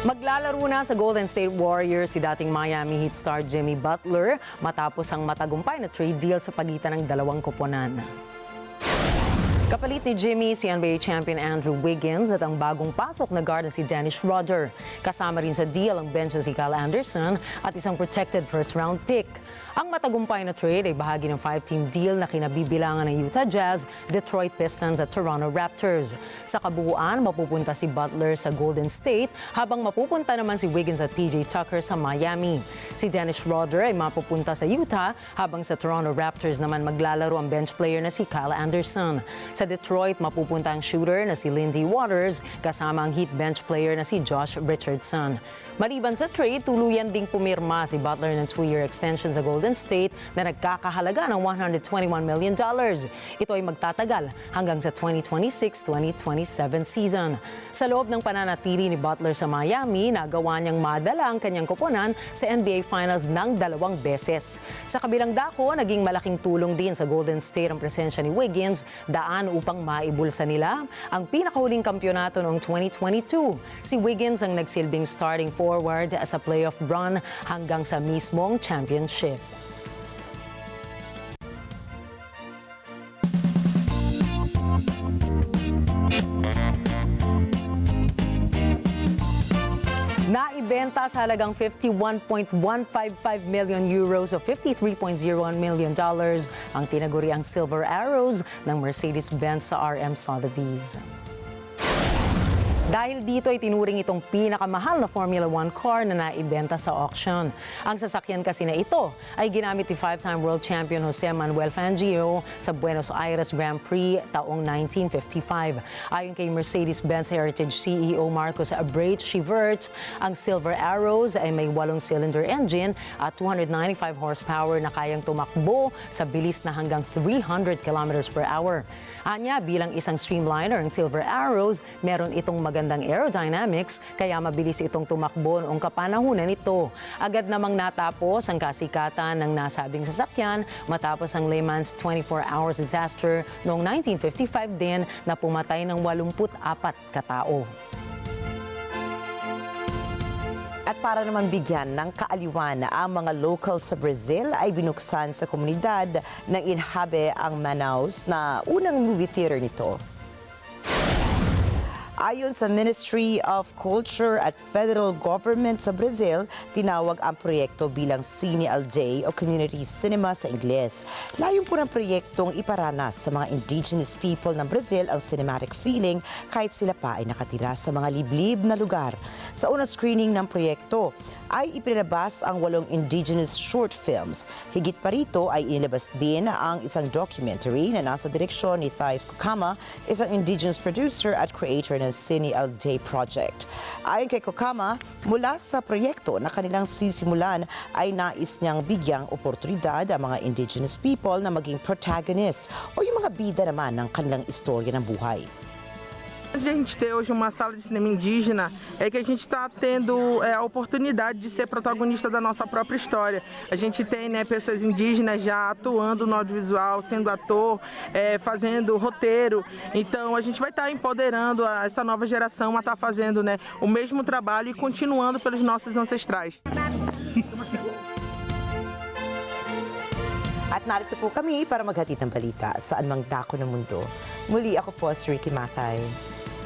Maglalaro na sa Golden State Warriors si dating Miami Heat star Jimmy Butler matapos ang matagumpay na trade deal sa pagitan ng dalawang koponan. Kapalit ni Jimmy si NBA champion Andrew Wiggins at ang bagong pasok na guard na si Dennis Schroeder. Kasama rin sa deal ang bench si Kyle Anderson at isang protected first-round pick. Ang matagumpay na trade ay bahagi ng 5-team deal na kinabibilangan ng Utah Jazz, Detroit Pistons at Toronto Raptors. Sa kabuuan, mapupunta si Butler sa Golden State habang mapupunta naman si Wiggins at PJ Tucker sa Miami. Si Dennis Schroeder ay mapupunta sa Utah habang sa Toronto Raptors naman maglalaro ang bench player na si Kyle Anderson. Sa Detroit, mapupunta ang shooter na si Lindsey Waters kasama ang Heat bench player na si Josh Richardson. Maliban sa trade, tuluyan ding pumirma si Butler ng 2-year extension sa Golden State na nagkakahalaga ng $121 million. Ito ay magtatagal hanggang sa 2026-2027 season. Sa loob ng pananatili ni Butler sa Miami, nagawa niyang madala ang kanyang koponan sa NBA Finals ng 2 beses. Sa kabilang dako, naging malaking tulong din sa Golden State ang presensya ni Wiggins, daan upang maibulsa nila ang pinakahuling kampyonato noong 2022. Si Wiggins ang nagsilbing starting forward sa playoff run hanggang sa mismong championship. Naibenta sa halagang 51.155 million euros o $53.01 million ang tinaguriang Silver Arrows ng Mercedes-Benz sa RM Sotheby's. Dahil dito ay tinuring itong pinakamahal na Formula 1 car na naibenta sa auction. Ang sasakyan kasi na ito ay ginamit ni 5-time world champion Jose Manuel Fangio sa Buenos Aires Grand Prix taong 1955. Ayon kay Mercedes-Benz Heritage CEO Marcos Abreu-Chivert, ang Silver Arrows ay may 8-cylinder engine at 295 horsepower na kayang tumakbo sa bilis na hanggang 300 km per hour. Anya, bilang isang streamliner ang Silver Arrows, meron itong magandang aerodynamics kaya mabilis itong tumakbo noong kapanahunan nito. Agad namang natapos ang kasikatan ng nasabing sasakyan matapos ang Le Mans 24 hours disaster noong 1955 din na pumatay ng 84 katao. At para naman bigyan ng kaaliwan ang mga local sa Brazil ay binuksan sa komunidad ng Inhabe ang Manaus na unang movie theater nito. Ayon sa Ministry of Culture at Federal Government sa Brazil, tinawag ang proyekto bilang Cine All Day o Community Cinema sa Ingles. Layon po ng proyektong iparanas sa mga indigenous people ng Brazil ang cinematic feeling kahit sila pa ay nakatira sa mga liblib na lugar. Sa unang screening ng proyekto ay ipinalabas ang 8 indigenous short films. Higit pa rito ay inilabas din ang isang documentary na nasa direksyon ni Thais Kokama, isang indigenous producer at creator ng Cine All Day Project. Ayon kay Kokama, mula sa proyekto na kanilang sisimulan ay nais niyang bigyang oportunidad ang mga indigenous people na maging protagonists o yung mga bida naman ng kanilang istorya ng buhay. A gente ter hoje uma sala de cinema indígena é que a gente está tendo a oportunidade de ser protagonista da nossa própria história. A gente tem pessoas indígenas já atuando no audiovisual, sendo ator, fazendo roteiro. Então a gente vai estar empoderando essa nova geração a estar fazendo o mesmo trabalho e continuando pelos nossos ancestrais. At narito po kami para maghatid ng balita saan mang dako ng mundo. Muli ako po si Ricky Matay.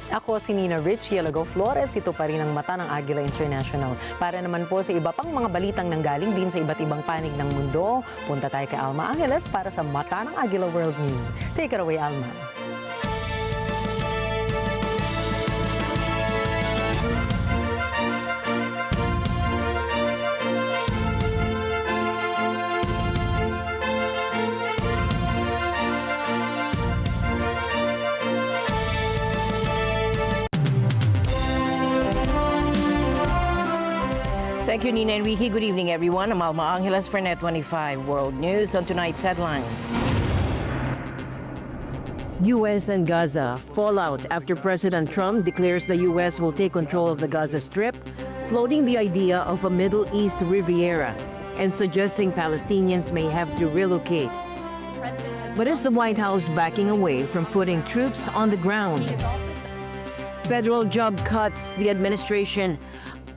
Ako si Nina Richie Alago Flores, ito pa rin ang mata ng Agila International. Para naman po sa iba pang mga balitang nanggaling din sa iba't ibang panig ng mundo, punta tayo kay Alma Angeles para sa mata ng Agila World News. Take it away, Alma. Thank you, Nina Enrique. Good evening, everyone. I'm Alma Angeles for NET25 World News. On tonight's headlines. U.S. and Gaza fallout after President Trump declares the U.S. will take control of the Gaza Strip, floating the idea of a Middle East Riviera and suggesting Palestinians may have to relocate. But is the White House backing away from putting troops on the ground? Federal job cuts, the administration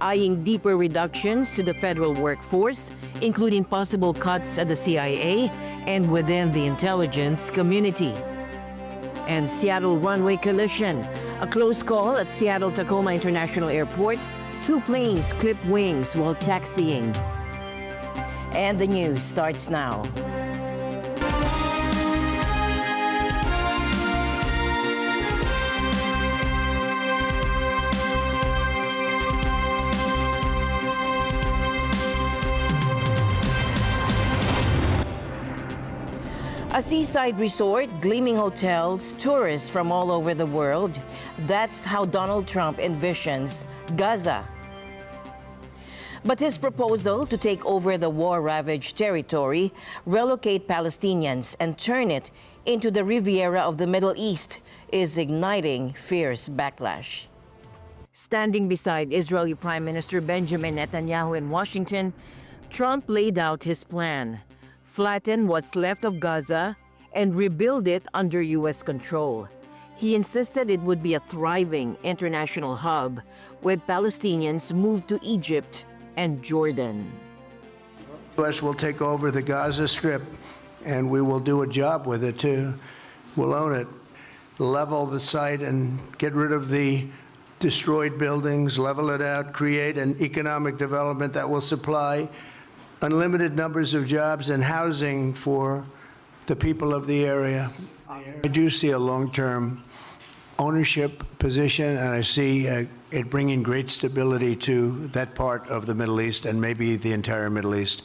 eyeing deeper reductions to the federal workforce, including possible cuts at the CIA and within the intelligence community. And Seattle runway collision, a close call at Seattle-Tacoma International Airport. 2 planes clip wings while taxiing. And the news starts now. A seaside resort, gleaming hotels, tourists from all over the world. That's how Donald Trump envisions Gaza. But his proposal to take over the war-ravaged territory, relocate Palestinians, and turn it into the Riviera of the Middle East is igniting fierce backlash. Standing beside Israeli Prime Minister Benjamin Netanyahu in Washington, Trump laid out his plan: flatten what's left of Gaza and rebuild it under U.S. control. He insisted it would be a thriving international hub, with Palestinians moved to Egypt and Jordan. The U.S. will take over the Gaza Strip, and we will do a job with it too. We'll own it, level the site and get rid of the destroyed buildings, level it out, create an economic development that will supply unlimited numbers of jobs and housing for the people of the area. I do see a long-term ownership position, and I see it bringing great stability to that part of the Middle East and maybe the entire Middle East.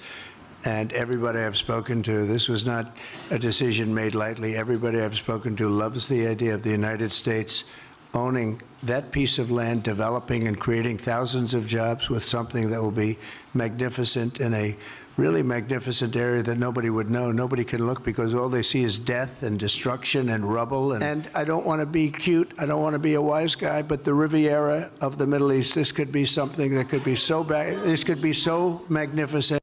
And everybody I've spoken to, this was not a decision made lightly. Everybody I've spoken to loves the idea of the United States owning that piece of land, developing and creating thousands of jobs with something that will be magnificent in a really magnificent area that nobody would know. Nobody can look because all they see is death and destruction and rubble. And I don't want to be cute. I don't want to be a wise guy, but the Riviera of the Middle East, this could be something that could be so this could be so magnificent.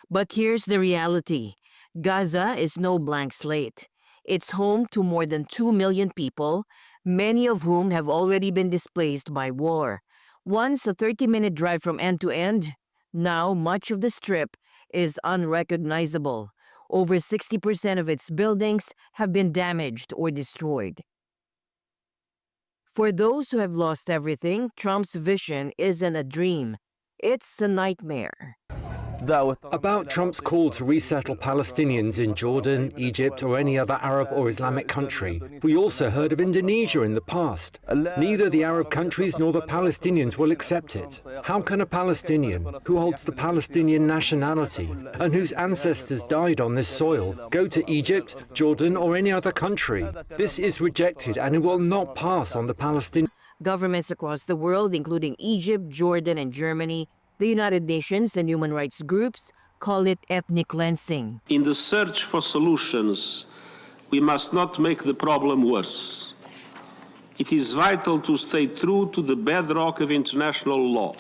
But here's the reality. Gaza is no blank slate. It's home to more than 2 million people, many of whom have already been displaced by war. Once a 30-minute drive from end to end, now much of the Strip is unrecognizable. Over 60% of its buildings have been damaged or destroyed. For those who have lost everything, Trump's vision isn't a dream. It's a nightmare. About Trump's call to resettle Palestinians in Jordan, Egypt, or any other Arab or Islamic country, we also heard of Indonesia in the past. Neither the Arab countries nor the Palestinians will accept it. How can a Palestinian who holds the Palestinian nationality and whose ancestors died on this soil go to Egypt, Jordan, or any other country? This is rejected and it will not pass on the Palestinians. Governments across the world, including Egypt, Jordan, and Germany, the United Nations and human rights groups call it ethnic cleansing. In the search for solutions, we must not make the problem worse. It is vital to stay true to the bedrock of international law.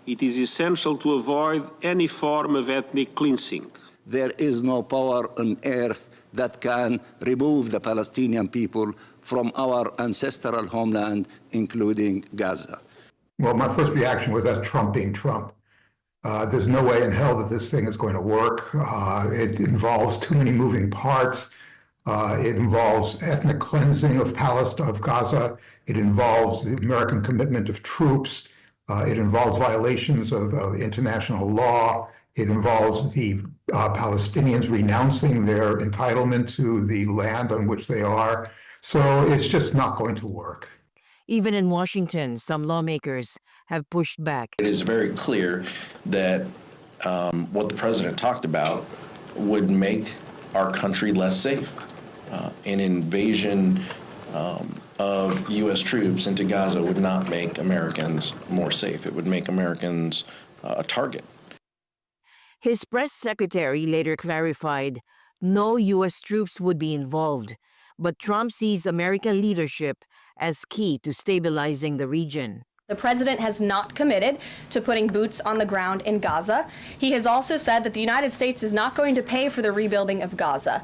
It is essential to avoid any form of ethnic cleansing. There is no power on earth that can remove the Palestinian people from our ancestral homeland, including Gaza. Well, my first reaction was that's Trump being Trump. There's no way in hell that this thing is going to work. It involves too many moving parts. It involves ethnic cleansing of Palestine, of Gaza. It involves the American commitment of troops. It involves violations of international law. It involves the Palestinians renouncing their entitlement to the land on which they are. So it's just not going to work. Even in Washington, some lawmakers have pushed back. It is very clear that what the president talked about would make our country less safe. An invasion of U.S. troops into Gaza would not make Americans more safe. It would make Americans a target. His press secretary later clarified no U.S. troops would be involved, But Trump sees American leadership as key to stabilizing the region. The president has not committed to putting boots on the ground in Gaza. He has also said that the United States is not going to pay for the rebuilding of Gaza.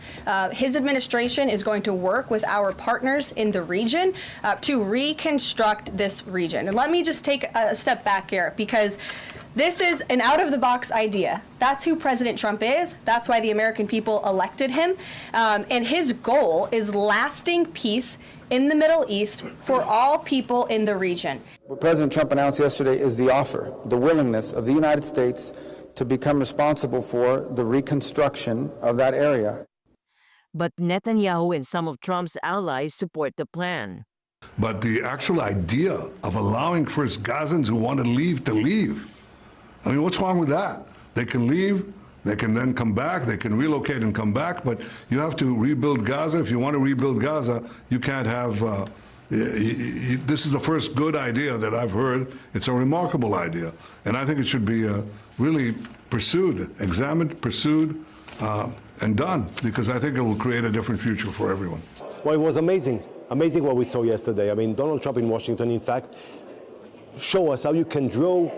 His administration is going to work with our partners in the region to reconstruct this region. And let me just take a step back here, because this is an out-of-the-box idea. That's who President Trump is. That's why the American people elected him. And his goal is lasting peace in the Middle East for all people in the region. What President Trump announced yesterday is the offer, the willingness of the United States to become responsible for the reconstruction of that area. But Netanyahu and some of Trump's allies support the plan. But the actual idea of allowing first Gazans who want to leave, I mean, what's wrong with that? They can leave, they can then come back, they can relocate and come back, but you have to rebuild Gaza. If you want to rebuild Gaza, you can't have, this is the first good idea that I've heard. It's a remarkable idea. And I think it should be really pursued, examined, pursued, and done, because I think it will create a different future for everyone. Well, it was amazing. Amazing what we saw yesterday. I mean, Donald Trump in Washington, in fact, show us how you can draw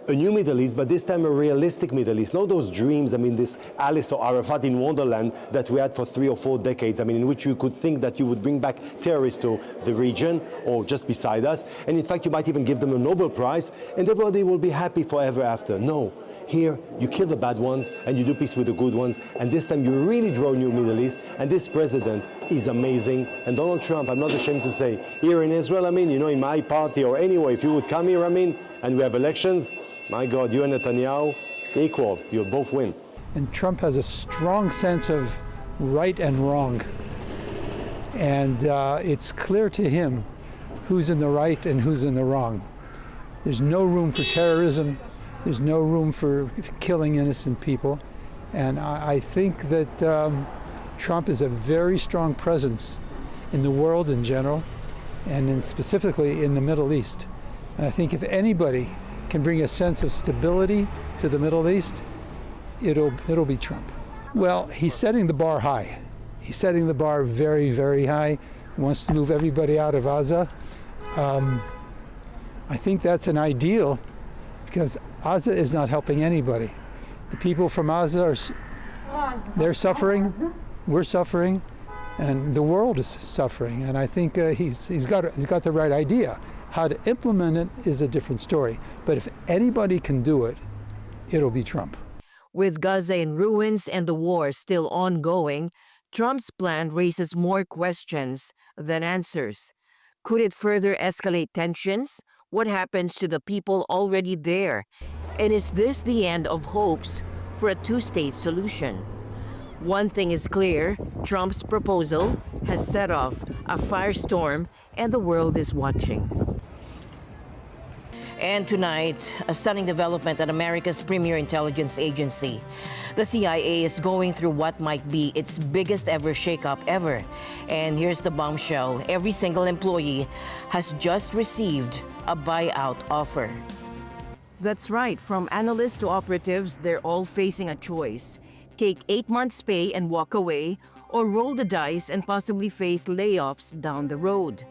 a new Middle East, but this time a realistic Middle East. Not those dreams, I mean, this Alice or Arafat in Wonderland that we had for 3 or 4 decades, I mean, in which you could think that you would bring back terrorists to the region or just beside us. And in fact, you might even give them a Nobel Prize and everybody will be happy forever after. No. Here, you kill the bad ones and you do peace with the good ones. And this time you really draw a new Middle East. And this president is amazing. And Donald Trump, I'm not ashamed to say, here in Israel, I mean, you know, in my party or anywhere, if you would come here, I mean, and we have elections, my God, you and Netanyahu, equal. You'll both win. And Trump has a strong sense of right and wrong. And it's clear to him who's in the right and who's in the wrong. There's no room for terrorism. There's no room for killing innocent people. And I think that Trump is a very strong presence in the world in general, and specifically in the Middle East. And I think if anybody can bring a sense of stability to the Middle East, it'll be Trump. Well, he's setting the bar high. He's setting the bar very, very high. He wants to move everybody out of Gaza. I think that's an ideal, because Gaza is not helping anybody. The people from Gaza they're suffering, we're suffering, and the world is suffering. And I think he's got the right idea. How to implement it is a different story. But if anybody can do it, it'll be Trump. With Gaza in ruins and the war still ongoing, Trump's plan raises more questions than answers. Could it further escalate tensions? What happens to the people already there? And is this the end of hopes for a two-state solution? One thing is clear, Trump's proposal has set off a firestorm and the world is watching. And tonight, a stunning development at America's premier intelligence agency. The CIA is going through what might be its biggest ever shakeup ever. And here's the bombshell. Every single employee has just received a buyout offer. That's right. From analysts to operatives, they're all facing a choice. Take 8 months' pay and walk away, or roll the dice and possibly face layoffs down the road.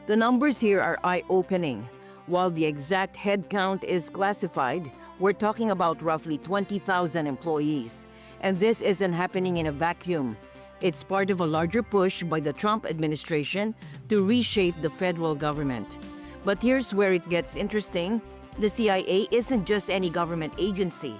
The numbers here are eye-opening. While the exact headcount is classified, we're talking about roughly 20,000 employees. And this isn't happening in a vacuum. It's part of a larger push by the Trump administration to reshape the federal government. But here's where it gets interesting. The CIA isn't just any government agency.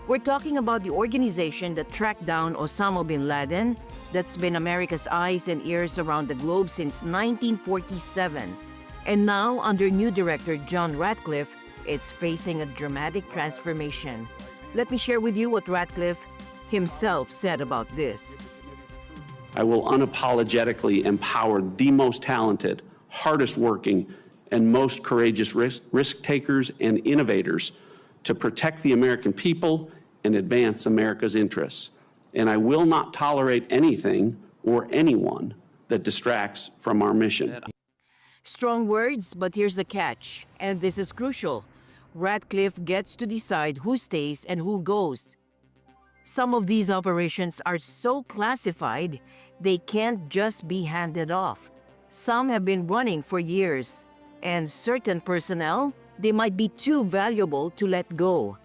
We're talking about the organization that tracked down Osama bin Laden, that's been America's eyes and ears around the globe since 1947. And now, under new director John Ratcliffe, it's facing a dramatic transformation. Let me share with you what Ratcliffe himself said about this. I will unapologetically empower the most talented, hardest working, and most courageous risk takers and innovators to protect the American people and advance America's interests. And I will not tolerate anything or anyone that distracts from our mission. Strong words, but here's the catch, and this is crucial. Ratcliffe gets to decide who stays and who goes. Some of these operations are so classified, They can't just be handed off. Some have been running for years, and certain personnel, they might be too valuable to let go.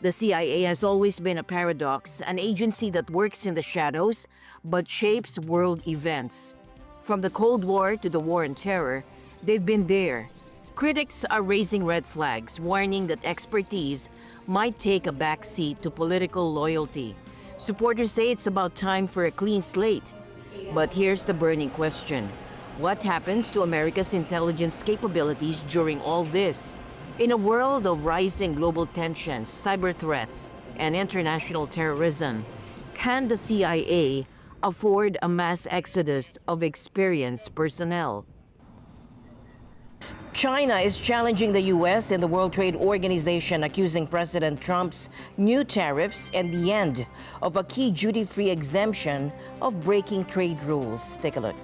The CIA has always been a paradox, an agency that works in the shadows but shapes world events. From the Cold War to the War on Terror, they've been there. Critics are raising red flags, warning that expertise might take a backseat to political loyalty. Supporters say it's about time for a clean slate. But here's the burning question. What happens to America's intelligence capabilities during all this? In a world of rising global tensions, cyber threats, and international terrorism, can the CIA afford a mass exodus of experienced personnel? China is challenging the U.S. and the World Trade Organization, accusing President Trump's new tariffs and the end of a key duty-free exemption of breaking trade rules. Take a look.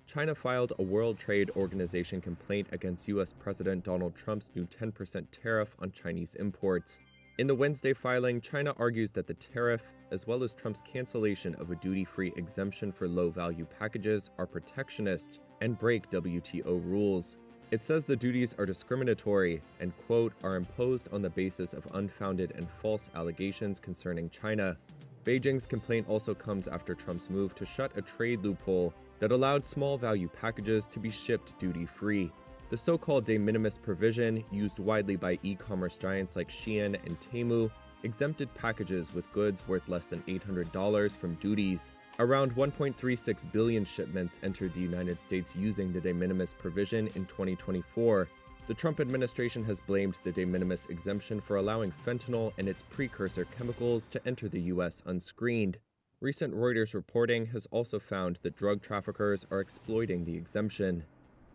China filed a World Trade Organization complaint against U.S. President Donald Trump's new 10% tariff on Chinese imports. In the Wednesday filing, China argues that the tariff, as well as Trump's cancellation of a duty-free exemption for low-value packages, are protectionist and break WTO rules. It says the duties are discriminatory and, quote, are imposed on the basis of unfounded and false allegations concerning China. Beijing's complaint also comes after Trump's move to shut a trade loophole that allowed small-value packages to be shipped duty-free. The so-called de minimis provision, used widely by e-commerce giants like Shein and Temu, exempted packages with goods worth less than $800 from duties. Around 1.36 billion shipments entered the United States using the de minimis provision in 2024. The Trump administration has blamed the de minimis exemption for allowing fentanyl and its precursor chemicals to enter the U.S. unscreened. Recent Reuters reporting has also found that drug traffickers are exploiting the exemption.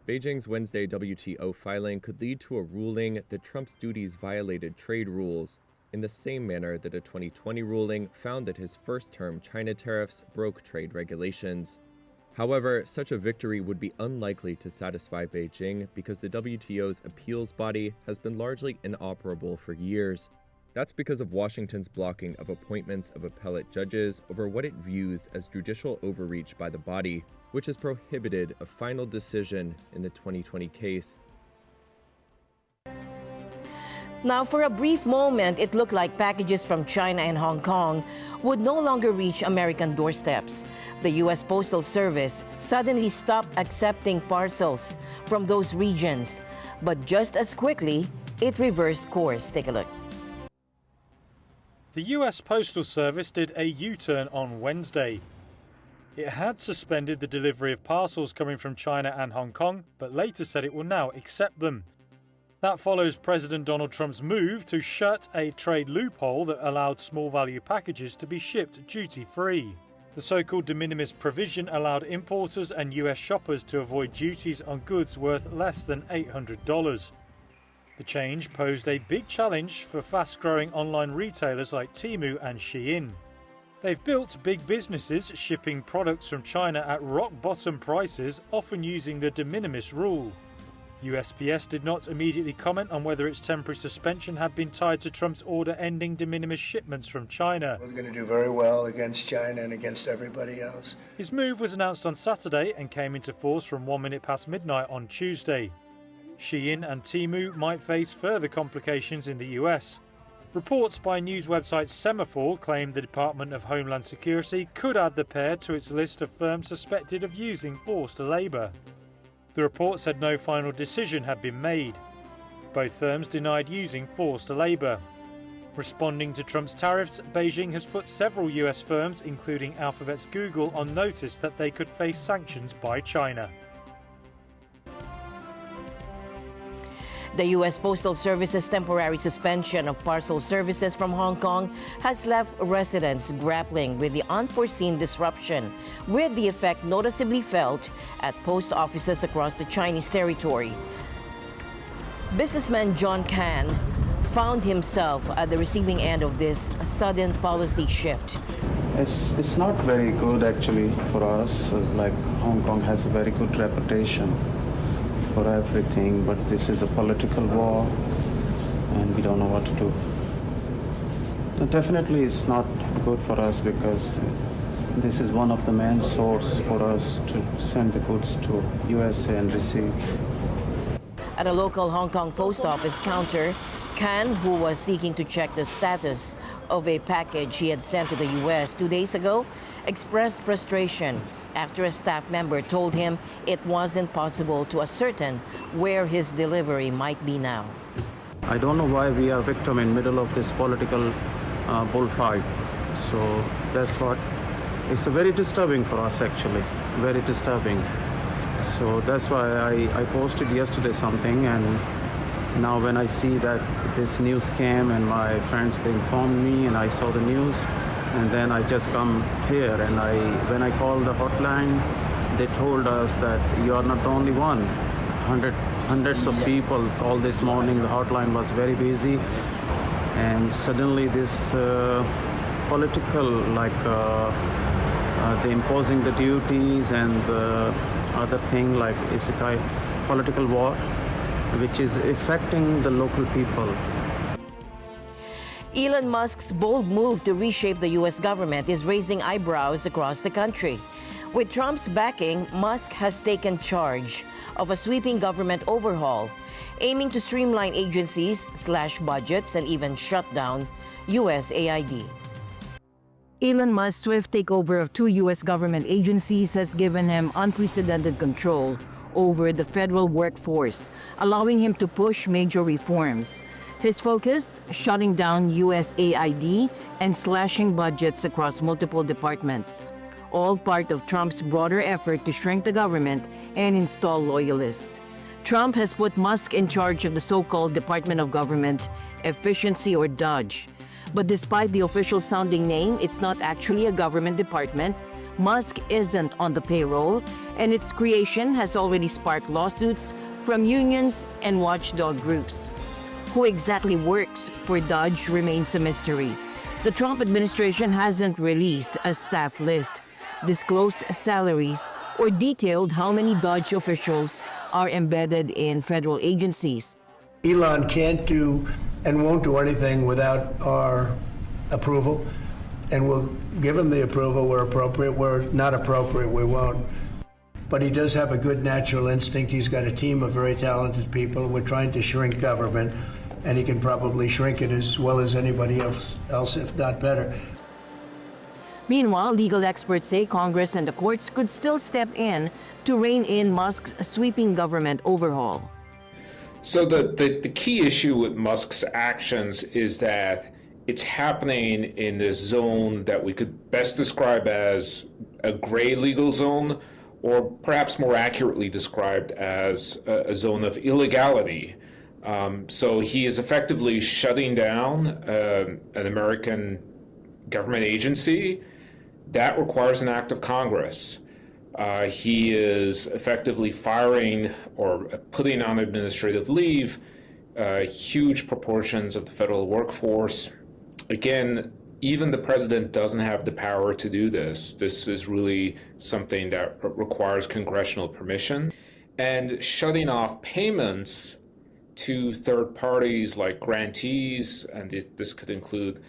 Beijing's Wednesday WTO filing could lead to a ruling that Trump's duties violated trade rules, in the same manner that a 2020 ruling found that his first-term China tariffs broke trade regulations. However, such a victory would be unlikely to satisfy Beijing because the WTO's appeals body has been largely inoperable for years. That's because of Washington's blocking of appointments of appellate judges over what it views as judicial overreach by the body, which has prohibited a final decision in the 2020 case. Now, for a brief moment, it looked like packages from China and Hong Kong would no longer reach American doorsteps. The U.S. Postal Service suddenly stopped accepting parcels from those regions. But just as quickly, it reversed course. Take a look. The U.S. Postal Service did a U-turn on Wednesday. It had suspended the delivery of parcels coming from China and Hong Kong, but later said it will now accept them. That follows President Donald Trump's move to shut a trade loophole that allowed small-value packages to be shipped duty-free. The so-called de minimis provision allowed importers and U.S. shoppers to avoid duties on goods worth less than $800. The change posed a big challenge for fast-growing online retailers like Temu and Shein. They've built big businesses shipping products from China at rock-bottom prices, often using the de minimis rule. USPS did not immediately comment on whether its temporary suspension had been tied to Trump's order ending de minimis shipments from China. We're going to do very well against China and against everybody else. His move was announced on Saturday and came into force from 1 minute past midnight on Tuesday. Shein and Temu might face further complications in the US. Reports by news website Semaphore claim the Department of Homeland Security could add the pair to its list of firms suspected of using forced labor. The report said no final decision had been made. Both firms denied using forced labor. Responding to Trump's tariffs, Beijing has put several US firms, including Alphabet's Google, on notice that they could face sanctions by China. The U.S. Postal Service's temporary suspension of parcel services from Hong Kong has left residents grappling with the unforeseen disruption, with the effect noticeably felt at post offices across the Chinese territory. Businessman John Can found himself at the receiving end of this sudden policy shift. It's not very good actually for us. Like Hong Kong has a very good reputation for everything, but this is a political war and we don't know what to do. But definitely it's not good for us because this is one of the main sources for us to send the goods to USA and receive. At a local Hong Kong post office counter, Kan, who was seeking to check the status of a package he had sent to the U.S. 2 days ago, expressed frustration after a staff member told him it wasn't possible to ascertain where his delivery might be now. I don't know why we are victim in middle of this political bullfight. So that's what, it's very disturbing for us actually, very disturbing. So that's why I posted yesterday something, and now when I see that this news came and my friends, they informed me and I saw the news, and then I just come here and when I called the hotline, they told us that you are not the only one. Hundreds of people called this morning, the hotline was very busy, and suddenly this political, like the imposing the duties and the other thing, like it's a kind of political war, which is affecting the local people. Elon Musk's bold move to reshape the U.S. government is raising eyebrows across the country. With Trump's backing, Musk has taken charge of a sweeping government overhaul, aiming to streamline agencies, slash budgets, and even shut down USAID. Elon Musk's swift takeover of 2 U.S. government agencies has given him unprecedented control over the federal workforce, allowing him to push major reforms. His focus, shutting down USAID and slashing budgets across multiple departments, all part of Trump's broader effort to shrink the government and install loyalists. Trump has put Musk in charge of the so-called Department of Government Efficiency, or DOGE. But despite the official sounding name, it's not actually a government department. Musk isn't on the payroll, and its creation has already sparked lawsuits from unions and watchdog groups. Who exactly works for DOGE remains a mystery. The Trump administration hasn't released a staff list, disclosed salaries, or detailed how many DOGE officials are embedded in federal agencies. Elon can't do and won't do anything without our approval, and we'll give him the approval where appropriate. Where not appropriate, we won't. But he does have a good natural instinct. He's got a team of very talented people. We're trying to shrink government, and he can probably shrink it as well as anybody else, if not better. Meanwhile, legal experts say Congress and the courts could still step in to rein in Musk's sweeping government overhaul. So the key issue with Musk's actions is that it's happening in this zone that we could best describe as a gray legal zone, or perhaps more accurately described as a zone of illegality. So he is effectively shutting down an American government agency. That requires an act of Congress. He is effectively firing or putting on administrative leave huge proportions of the federal workforce. Again, even the president doesn't have the power to do this. This is really something that requires congressional permission. And shutting off payments to third parties like grantees, and this could include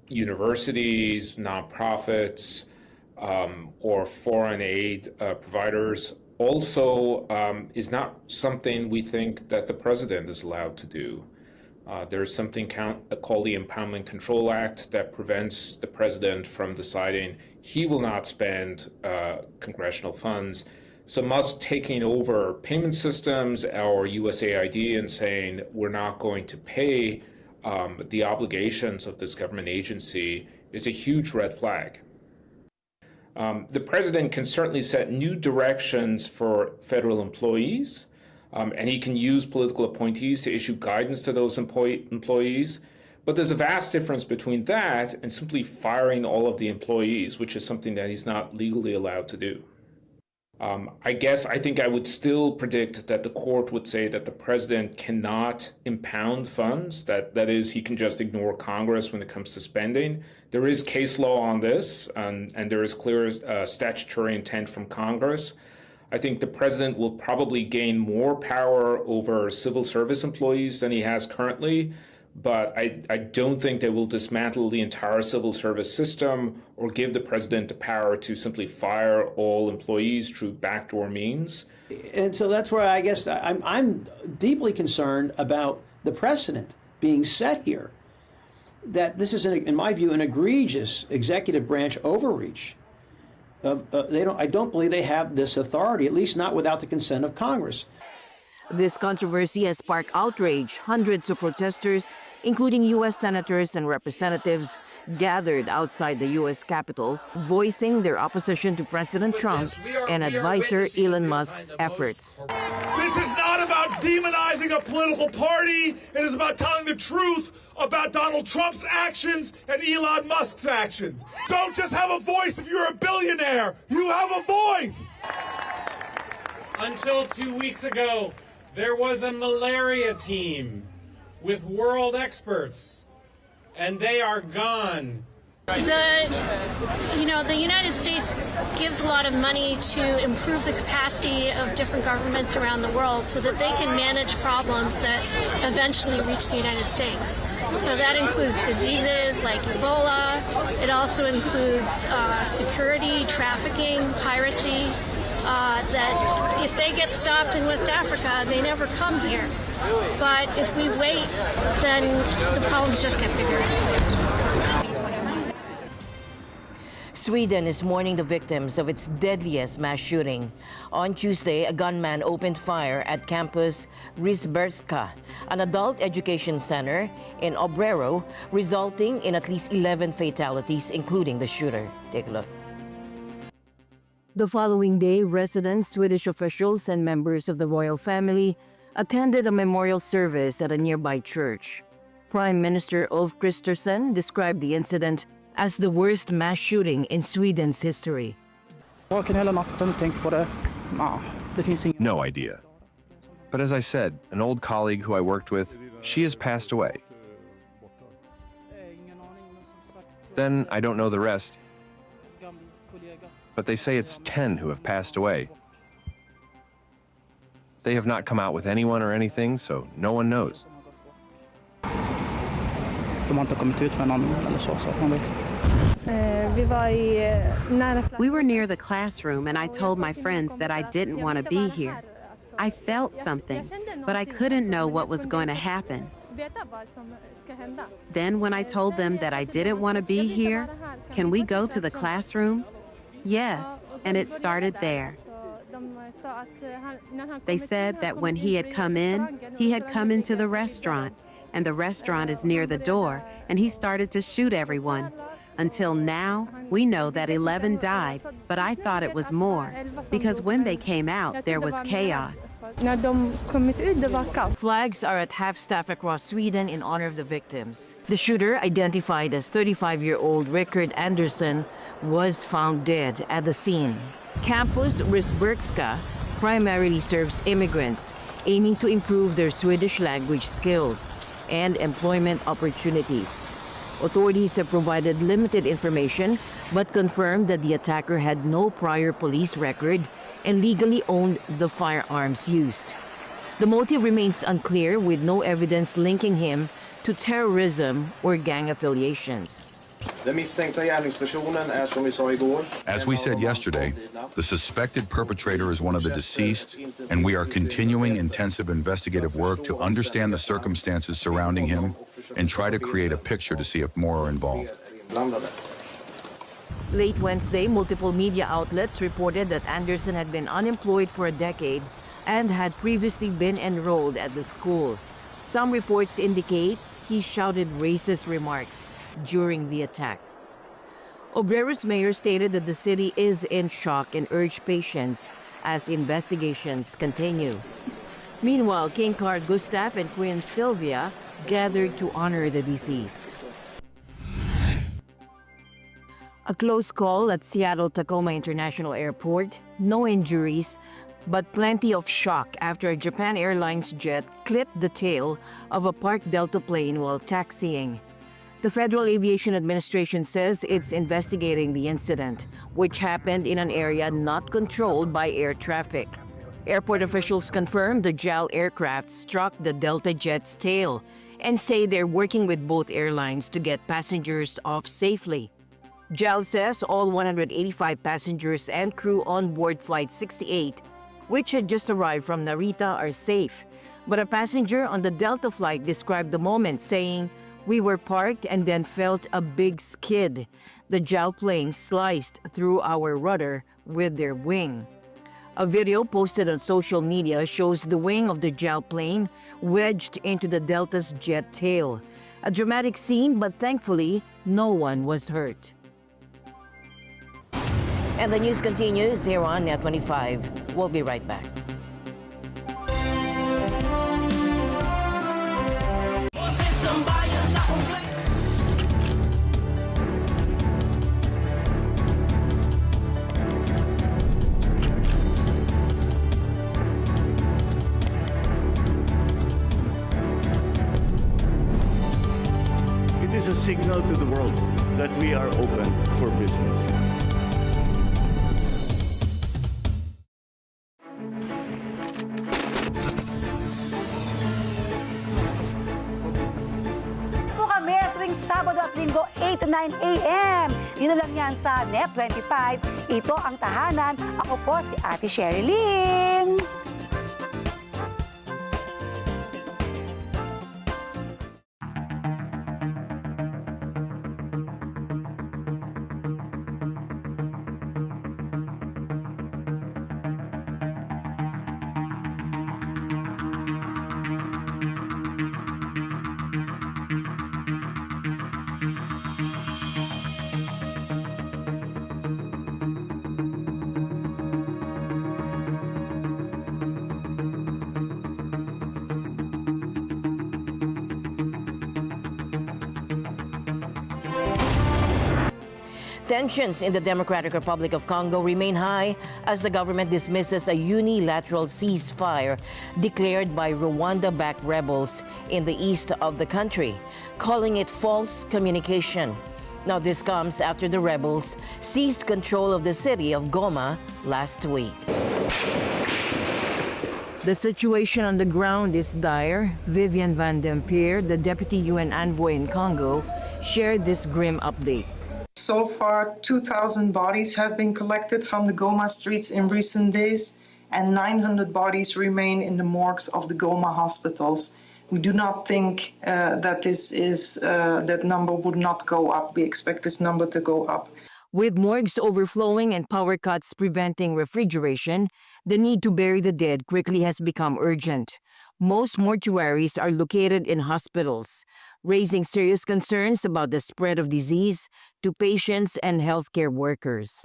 universities, nonprofits, or foreign aid providers, also is not something we think that the president is allowed to do. There's something called the Impoundment Control Act that prevents the president from deciding he will not spend congressional funds. So Musk taking over payment systems or USAID and saying we're not going to pay the obligations of this government agency is a huge red flag. The president can certainly set new directions for federal employees, and he can use political appointees to issue guidance to those employees. But there's a vast difference between that and simply firing all of the employees, which is something that he's not legally allowed to do. I think I would still predict that the court would say that the president cannot impound funds, that is, he can just ignore Congress when it comes to spending. There is case law on this, and there is clear statutory intent from Congress. I think the president will probably gain more power over civil service employees than he has currently, but I don't think they will dismantle the entire civil service system or give the president the power to simply fire all employees through backdoor means. And so that's where I guess I'm deeply concerned about the precedent being set here, that this is, in my view, an egregious executive branch overreach. I don't believe they have this authority, at least not without the consent of Congress. This controversy has sparked outrage. Hundreds of protesters, including U.S. senators and representatives, gathered outside the U.S. Capitol, voicing their opposition to President Trump and advisor Elon Musk's efforts. This is not about demonizing a political party. It is about telling the truth about Donald Trump's actions and Elon Musk's actions. Don't just have a voice if you're a billionaire. You have a voice. Until 2 weeks ago, there was a malaria team with world experts, and they are gone. The United States gives a lot of money to improve the capacity of different governments around the world so that they can manage problems that eventually reach the United States. So that includes diseases like Ebola. It also includes security, trafficking, piracy. That if they get stopped in West Africa, they never come here. But if we wait, then the problems just get bigger. Sweden is mourning the victims of its deadliest mass shooting. On Tuesday, a gunman opened fire at campus Risbergska, an adult education center in Obrero, resulting in at least 11 fatalities, including the shooter. Take a look. The following day, residents, Swedish officials, and members of the royal family attended a memorial service at a nearby church. Prime Minister Ulf Kristersson described the incident as the worst mass shooting in Sweden's history. No idea. But as I said, an old colleague who I worked with, she has passed away. Then I don't know the rest. But they say it's 10 who have passed away. They have not come out with anyone or anything, so no one knows. We were near the classroom and I told my friends that I didn't want to be here. I felt something, but I couldn't know what was going to happen. Then when I told them that I didn't want to be here, can we go to the classroom? Yes, and it started there. They said that when he had come into the restaurant, and the restaurant is near the door, and he started to shoot everyone. Until now, we know that 11 died, but I thought it was more, because when they came out, there was chaos. Flags are at half-staff across Sweden in honor of the victims. The shooter, identified as 35-year-old Rickard Andersson, was found dead at the scene. Campus Risbergska primarily serves immigrants, aiming to improve their Swedish language skills and employment opportunities. Authorities have provided limited information, but confirmed that the attacker had no prior police record and legally owned the firearms used. The motive remains unclear, with no evidence linking him to terrorism or gang affiliations. As we said yesterday, the suspected perpetrator is one of the deceased, and we are continuing intensive investigative work to understand the circumstances surrounding him and try to create a picture to see if more are involved. Late Wednesday, multiple media outlets reported that Andersson had been unemployed for a decade and had previously been enrolled at the school. Some reports indicate he shouted racist remarks during the attack. Obrero's mayor stated that the city is in shock and urged patience as investigations continue. Meanwhile, King Carl Gustaf and Queen Sylvia gathered to honor the deceased. A close call at Seattle-Tacoma International Airport. No injuries, but plenty of shock after a Japan Airlines jet clipped the tail of a parked Delta plane while taxiing. The Federal Aviation Administration says it's investigating the incident, which happened in an area not controlled by air traffic. Airport officials confirmed the JAL aircraft struck the Delta jet's tail and say they're working with both airlines to get passengers off safely. JAL says all 185 passengers and crew on board Flight 68, which had just arrived from Narita, are safe. But a passenger on the Delta flight described the moment, saying, "We were parked and then felt a big skid. The JAL plane sliced through our rudder with their wing." A video posted on social media shows the wing of the JAL plane wedged into the Delta's jet tail. A dramatic scene, but thankfully, no one was hurt. And the news continues here on NET25. We'll be right back. It is a signal to the world that we are open for business. Po kami tuwing Sabado at Linggo 8 to 9 a.m. Dito lang yan sa NET25. Ito ang tahanan. Ako po si Ate Sherilyn. Tensions in the Democratic Republic of Congo remain high as the government dismisses a unilateral ceasefire declared by Rwanda-backed rebels in the east of the country, calling it false communication. Now, this comes after the rebels seized control of the city of Goma last week. The situation on the ground is dire. Vivian Van Dempier, the deputy UN envoy in Congo, shared this grim update. So far, 2,000 bodies have been collected from the Goma streets in recent days, and 900 bodies remain in the morgues of the Goma hospitals. We do not think that number would not go up. We expect this number to go up. With morgues overflowing and power cuts preventing refrigeration, the need to bury the dead quickly has become urgent. Most mortuaries are located in hospitals, raising serious concerns about the spread of disease to patients and healthcare workers.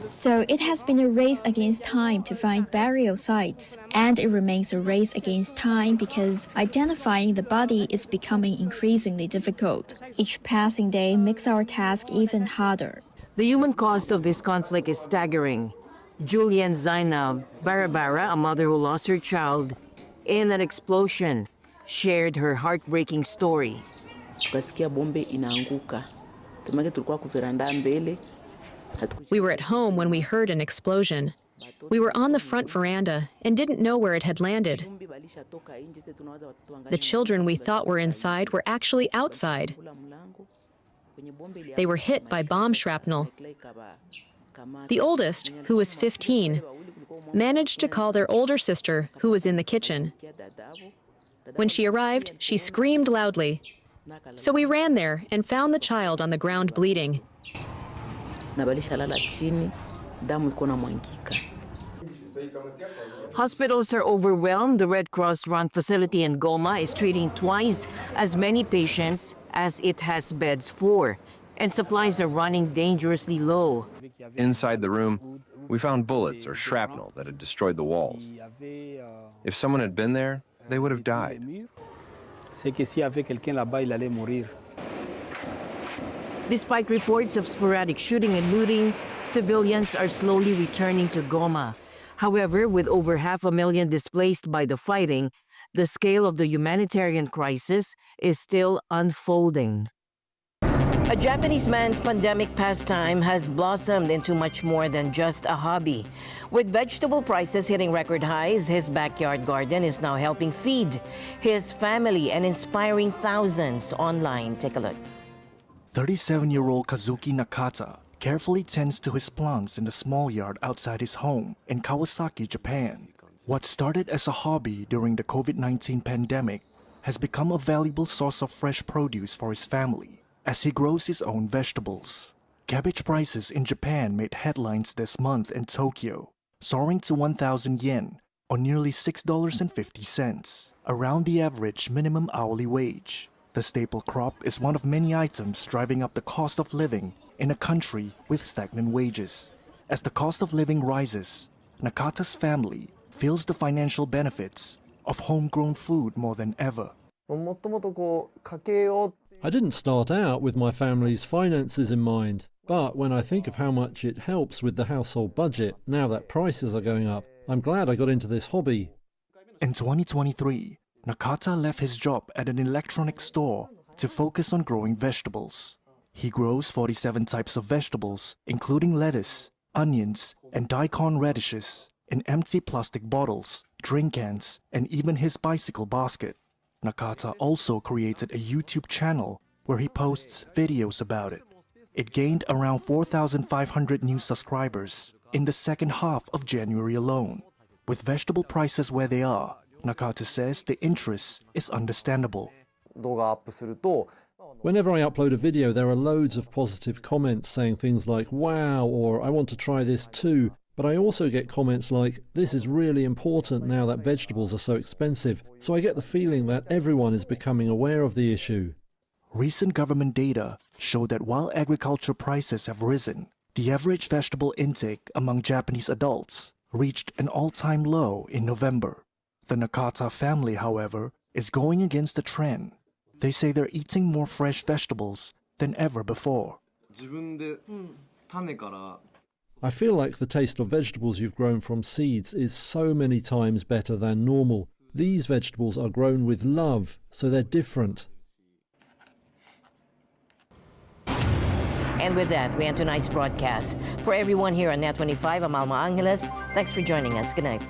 So it has been a race against time to find burial sites, and it remains a race against time because identifying the body is becoming increasingly difficult. Each passing day makes our task even harder. The human cost of this conflict is staggering. Julian Zainab Barabara, a mother who lost her child in an explosion, shared her heartbreaking story. We were at home when we heard an explosion. We were on the front veranda and didn't know where it had landed. The children we thought were inside were actually outside. They were hit by bomb shrapnel. The oldest, who was 15, managed to call their older sister, who was in the kitchen. When she arrived, she screamed loudly. So we ran there and found the child on the ground bleeding. Hospitals are overwhelmed. The Red Cross-run facility in Goma is treating twice as many patients as it has beds for, and supplies are running dangerously low. Inside the room, we found bullets or shrapnel that had destroyed the walls. If someone had been there, they would have died. Despite reports of sporadic shooting and looting, civilians are slowly returning to Goma. However, with over 500,000 displaced by the fighting, the scale of the humanitarian crisis is still unfolding. A Japanese man's pandemic pastime has blossomed into much more than just a hobby. With vegetable prices hitting record highs, his backyard garden is now helping feed his family and inspiring thousands online. Take a look. 37-year-old Kazuki Nakata carefully tends to his plants in the small yard outside his home in Kawasaki, Japan. What started as a hobby during the COVID-19 pandemic has become a valuable source of fresh produce for his family as he grows his own vegetables. Cabbage prices in Japan made headlines this month in Tokyo, soaring to 1,000 yen, or nearly $6.50, around the average minimum hourly wage. The staple crop is one of many items driving up the cost of living in a country with stagnant wages. As the cost of living rises, Nakata's family feels the financial benefits of homegrown food more than ever. I didn't start out with my family's finances in mind, but when I think of how much it helps with the household budget now that prices are going up, I'm glad I got into this hobby. In 2023, Nakata left his job at an electronics store to focus on growing vegetables. He grows 47 types of vegetables, including lettuce, onions, and daikon radishes, in empty plastic bottles, drink cans, and even his bicycle basket. Nakata also created a YouTube channel where he posts videos about it. It gained around 4,500 new subscribers in the second half of January alone. With vegetable prices where they are, Nakata says the interest is understandable. Whenever I upload a video, there are loads of positive comments saying things like, wow, or I want to try this too. But I also get comments like, this is really important now that vegetables are so expensive. So I get the feeling that everyone is becoming aware of the issue. Recent government data show that while agriculture prices have risen, the average vegetable intake among Japanese adults reached an all-time low in November. The Nakata family, however, is going against the trend. They say they're eating more fresh vegetables than ever before. I feel like the taste of vegetables you've grown from seeds is so many times better than normal. These vegetables are grown with love, so they're different. And with that, we end tonight's broadcast. For everyone here on NET25, I'm Alma Angeles. Thanks for joining us. Good night.